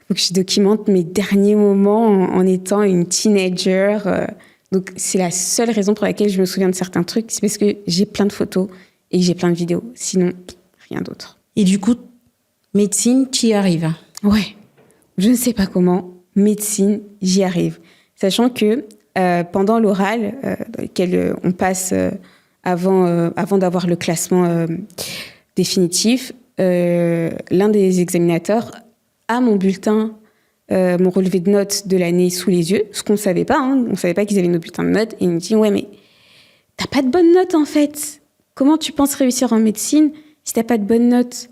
faut que je documente mes derniers moments en étant une teenager. Donc c'est la seule raison pour laquelle je me souviens de certains trucs, c'est parce que j'ai plein de photos et que j'ai plein de vidéos. Sinon, rien d'autre. Et du coup, médecine, tu y arrives? Ouais. Je ne sais pas comment. Médecine, j'y arrive. Sachant que pendant l'oral, dans lequel on passe avant d'avoir le classement définitif, l'un des examinateurs a mon bulletin, mon relevé de notes de l'année sous les yeux, ce qu'on ne savait pas. On ne savait pas qu'ils avaient nos bulletins de notes. Et il me dit, ouais, mais t'as pas de bonnes notes, en fait. Comment tu penses réussir en médecine si t'as pas de bonnes notes?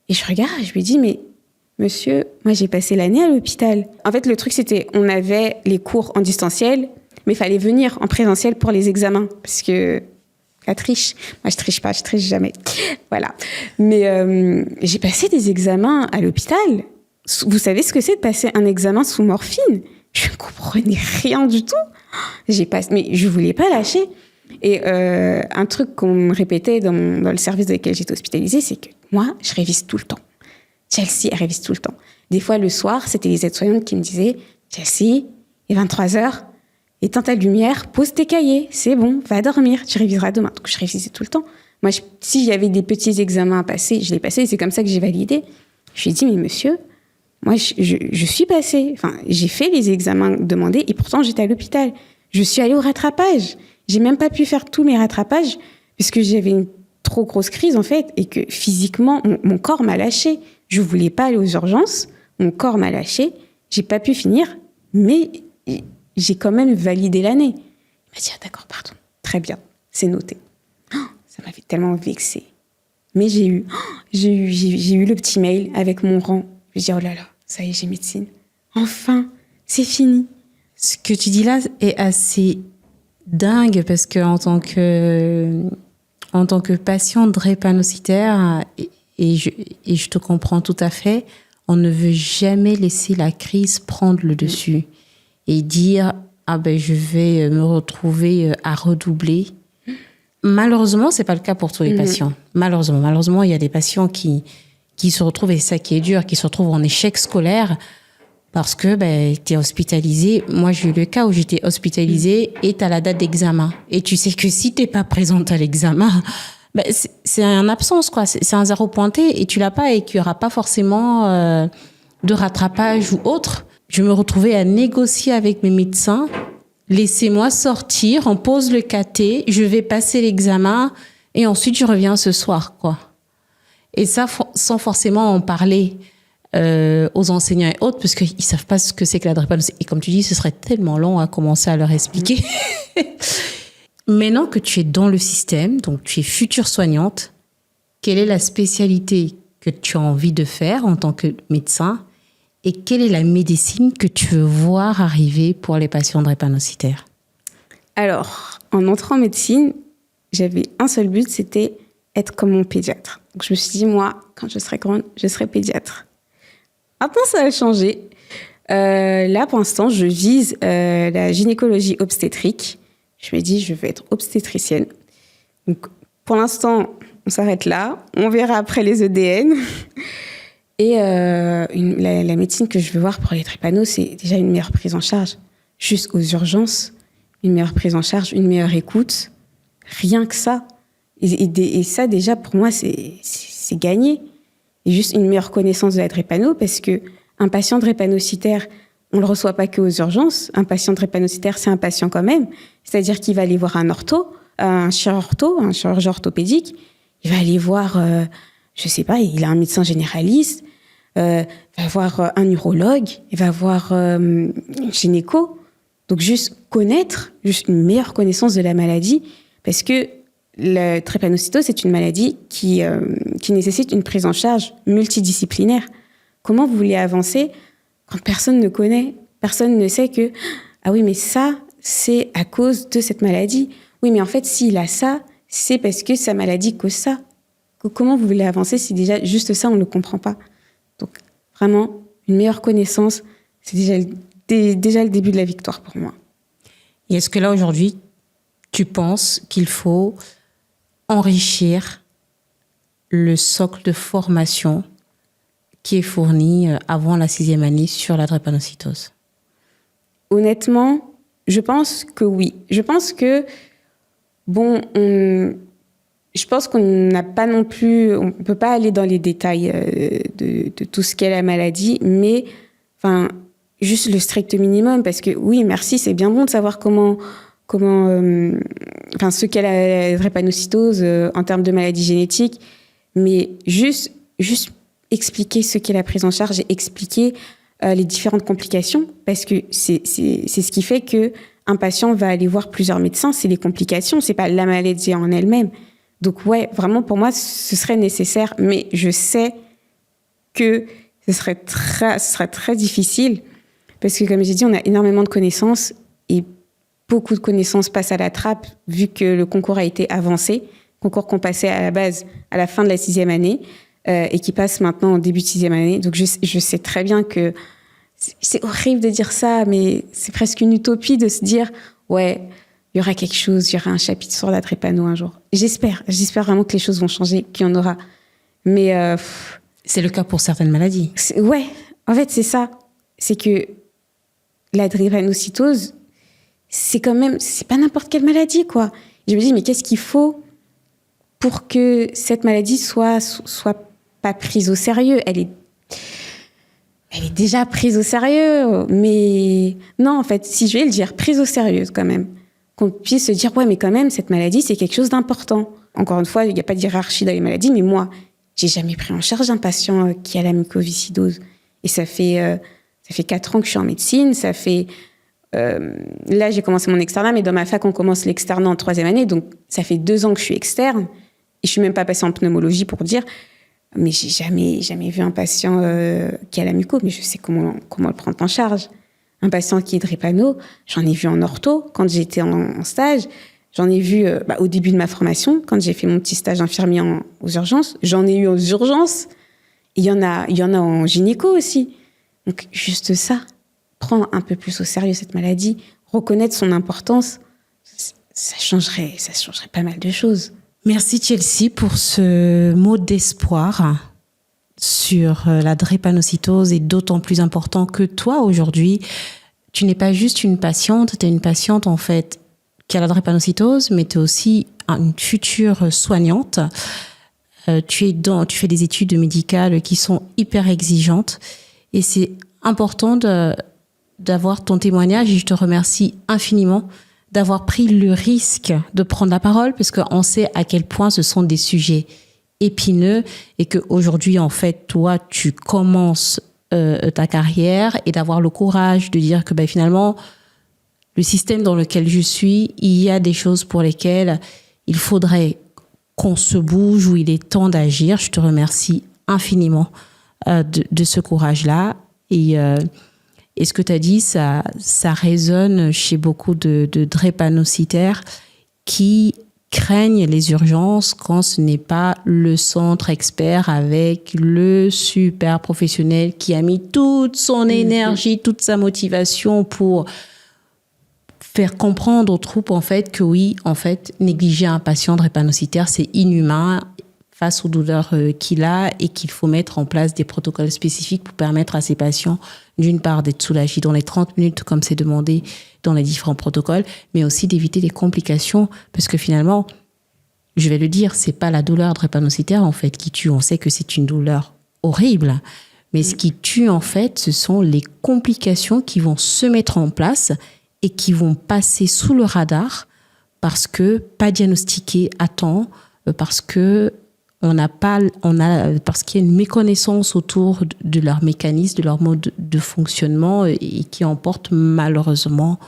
Et je regarde et je lui dis, mais monsieur, moi, j'ai passé l'année à l'hôpital. En fait, le truc, c'était, on avait les cours en distanciel, mais il fallait venir en présentiel pour les examens. Parce que la triche, moi, je triche pas, je triche jamais. Voilà. Mais j'ai passé des examens à l'hôpital. Vous savez ce que c'est de passer un examen sous morphine? Je ne comprenais rien du tout. Mais je voulais pas lâcher. Et un truc qu'on me répétait dans le service dans lequel j'étais hospitalisée, c'est que moi, je révise tout le temps. Chelsea, elle révise tout le temps. Des fois, le soir, c'était les aides-soignantes qui me disaient « Chelsea, il est 23h, éteins ta lumière, pose tes cahiers, c'est bon, va dormir, tu réviseras demain. » Donc, je révisais tout le temps. Moi, s'il y avait des petits examens à passer, je les passais et c'est comme ça que j'ai validé. Je lui ai dit « Mais monsieur, moi, je suis passée. Enfin, j'ai fait les examens demandés et pourtant, j'étais à l'hôpital. Je suis allée au rattrapage. J'ai même pas pu faire tous mes rattrapages puisque j'avais une trop grosse crise, en fait, et que physiquement, mon corps m'a lâché. Je voulais pas aller aux urgences. Mon corps m'a lâché. J'ai pas pu finir, mais j'ai quand même validé l'année. Il m'a dit, ah, d'accord, pardon. Très bien. C'est noté. Ça m'avait tellement vexée. Mais j'ai eu le petit mail avec mon rang. Je me dis, oh là là, ça y est, j'ai médecine. Enfin, c'est fini. Ce que tu dis là est assez dingue parce que en tant que patiente drépanocytaire, et je te comprends tout à fait, on ne veut jamais laisser la crise prendre le dessus et dire ah ben je vais me retrouver à redoubler. Malheureusement, c'est pas le cas pour tous les patients. Malheureusement, il y a des patients qui se retrouvent, et c'est ça qui est dur, qui se retrouvent en échec scolaire parce que tu es hospitalisé. Moi, j'ai eu le cas où j'étais hospitalisée et tu as la date d'examen. Et tu sais que si tu n'es pas présente à l'examen, c'est un absence, quoi. C'est un zéro pointé et tu l'as pas et qu'il n'y aura pas forcément de rattrapage ou autre. Je me retrouvais à négocier avec mes médecins. Laissez-moi sortir, on pose le caté, je vais passer l'examen et ensuite je reviens ce soir, quoi. Et ça, sans forcément en parler aux enseignants et autres, parce qu'ils ne savent pas ce que c'est que la drépanocytose. Et comme tu dis, ce serait tellement long à commencer à leur expliquer. Maintenant que tu es dans le système, donc tu es future soignante, quelle est la spécialité que tu as envie de faire en tant que médecin et quelle est la médecine que tu veux voir arriver pour les patients drépanocytaires? Alors, en entrant en médecine, j'avais un seul but, c'était être comme mon pédiatre. Donc, je me suis dit, moi, quand je serai grande, je serai pédiatre. Maintenant, ça a changé. Là, pour l'instant, je vise la gynécologie obstétrique. Je me dis, je vais être obstétricienne. Donc, pour l'instant, on s'arrête là. On verra après les EDN. Et la médecine que je veux voir pour les drépano, c'est déjà une meilleure prise en charge. Juste aux urgences, une meilleure prise en charge, une meilleure écoute. Rien que ça. Et ça, déjà, pour moi, c'est gagné. Et juste une meilleure connaissance de la drépano, parce qu'un patient drépanocytaire, on ne le reçoit pas qu'aux urgences. Un patient drépanocytaire, c'est un patient quand même. C'est-à-dire qu'il va aller voir un chirurgien orthopédique. Il va aller voir, je sais pas, il a un médecin généraliste, va voir un urologue, il va voir une gynéco. Donc juste juste une meilleure connaissance de la maladie, parce que la drépanocytose, c'est une maladie qui nécessite une prise en charge multidisciplinaire. Comment vous voulez avancer quand personne ne connaît, personne ne sait que ah oui, mais ça, c'est à cause de cette maladie. Oui, mais en fait, s'il a ça, c'est parce que sa maladie cause ça. Comment vous voulez avancer si déjà juste ça, on ne le comprend pas? Donc, vraiment, une meilleure connaissance, c'est déjà le début de la victoire pour moi. Et est-ce que là, aujourd'hui, tu penses qu'il faut enrichir le socle de formation qui est fourni avant la 6e année sur la drépanocytose? Honnêtement, je pense que oui. Je pense que, je pense qu'on n'a pas non plus, on ne peut pas aller dans les détails de tout ce qu'est la maladie, mais juste le strict minimum, parce que oui, merci, c'est bien bon de savoir ce qu'est la drépanocytose en termes de maladie génétique, mais juste expliquer ce qu'est la prise en charge et expliquer les différentes complications, parce que c'est ce qui fait que un patient va aller voir plusieurs médecins, c'est les complications, c'est pas la maladie en elle-même. Donc ouais, vraiment pour moi, ce serait nécessaire, mais je sais que ce serait très difficile, parce que comme j'ai dit, on a énormément de connaissances et beaucoup de connaissances passent à la trappe vu que le concours a été avancé, concours qu'on passait à la base à la fin de la 6e année et qui passe maintenant en début de 6e année. Donc je sais très bien que c'est horrible de dire ça, mais c'est presque une utopie de se dire ouais, il y aura quelque chose, il y aura un chapitre sur la drépano un jour. J'espère vraiment que les choses vont changer, qu'il y en aura. Mais c'est le cas pour certaines maladies. Ouais, en fait c'est ça, c'est que la drépanocytose, c'est pas n'importe quelle maladie, quoi. Je me dis, mais qu'est-ce qu'il faut pour que cette maladie soit pas prise au sérieux? Elle est déjà prise au sérieux, mais non, en fait, si je vais le dire, prise au sérieux quand même. Qu'on puisse se dire, ouais, mais quand même, cette maladie, c'est quelque chose d'important. Encore une fois, il n'y a pas de hiérarchie dans les maladies, mais moi, j'ai jamais pris en charge un patient qui a la mucoviscidose. Et ça fait 4 ans que je suis en médecine, là, j'ai commencé mon externat, mais dans ma fac, on commence l'externat en 3e année, donc ça fait 2 ans que je suis externe, et je suis même pas passée en pneumologie pour dire, mais j'ai jamais vu un patient qui a la muco, mais je sais comment le prendre en charge. Un patient qui est drépano, j'en ai vu en ortho quand j'étais en stage, j'en ai vu au début de ma formation, quand j'ai fait mon petit stage infirmier aux urgences, j'en ai eu aux urgences, et il y en a en gynéco aussi. Donc juste ça, prendre un peu plus au sérieux cette maladie, reconnaître son importance, ça changerait pas mal de choses. Merci Chelsea pour ce mot d'espoir sur la drépanocytose, et d'autant plus important que toi aujourd'hui, tu n'es pas juste une patiente, tu es une patiente en fait qui a la drépanocytose, mais tu es aussi une future soignante. Tu fais des études médicales qui sont hyper exigeantes, et c'est important d'avoir ton témoignage, et je te remercie infiniment d'avoir pris le risque de prendre la parole, parce qu'on sait à quel point ce sont des sujets épineux, et qu'aujourd'hui, en fait, toi, tu commences ta carrière, et d'avoir le courage de dire que finalement, le système dans lequel je suis, il y a des choses pour lesquelles il faudrait qu'on se bouge, où il est temps d'agir. Je te remercie infiniment de ce courage-là. Et ce que tu as dit, ça résonne chez beaucoup de drépanocytaires qui craignent les urgences quand ce n'est pas le centre expert avec le super professionnel qui a mis toute son énergie, toute sa motivation pour faire comprendre aux troupes en fait que oui, en fait, négliger un patient drépanocytaire, c'est inhumain face aux douleurs qu'il a et qu'il faut mettre en place des protocoles spécifiques pour permettre à ces patients, d'une part, d'être soulagés dans les 30 minutes comme c'est demandé dans les différents protocoles, mais aussi d'éviter les complications parce que finalement, je vais le dire, c'est pas la douleur drépanocytaire en fait qui tue. On sait que c'est une douleur horrible, mais ce qui tue en fait, ce sont les complications qui vont se mettre en place et qui vont passer sous le radar parce que pas diagnostiquées à temps, parce que parce qu'il y a une méconnaissance autour de leur mécanisme, de leur mode de fonctionnement et qui emporte malheureusement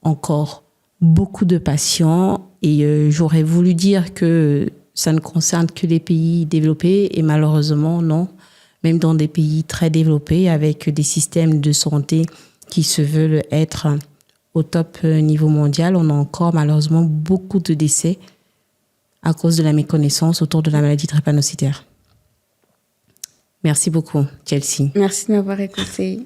encore beaucoup de patients. Et j'aurais voulu dire que ça ne concerne que les pays développés et malheureusement non. Même dans des pays très développés avec des systèmes de santé qui se veulent être au top niveau mondial, on a encore malheureusement beaucoup de décès à cause de la méconnaissance autour de la maladie drépanocytaire. Merci beaucoup, Chelsea. Merci de m'avoir écoutée.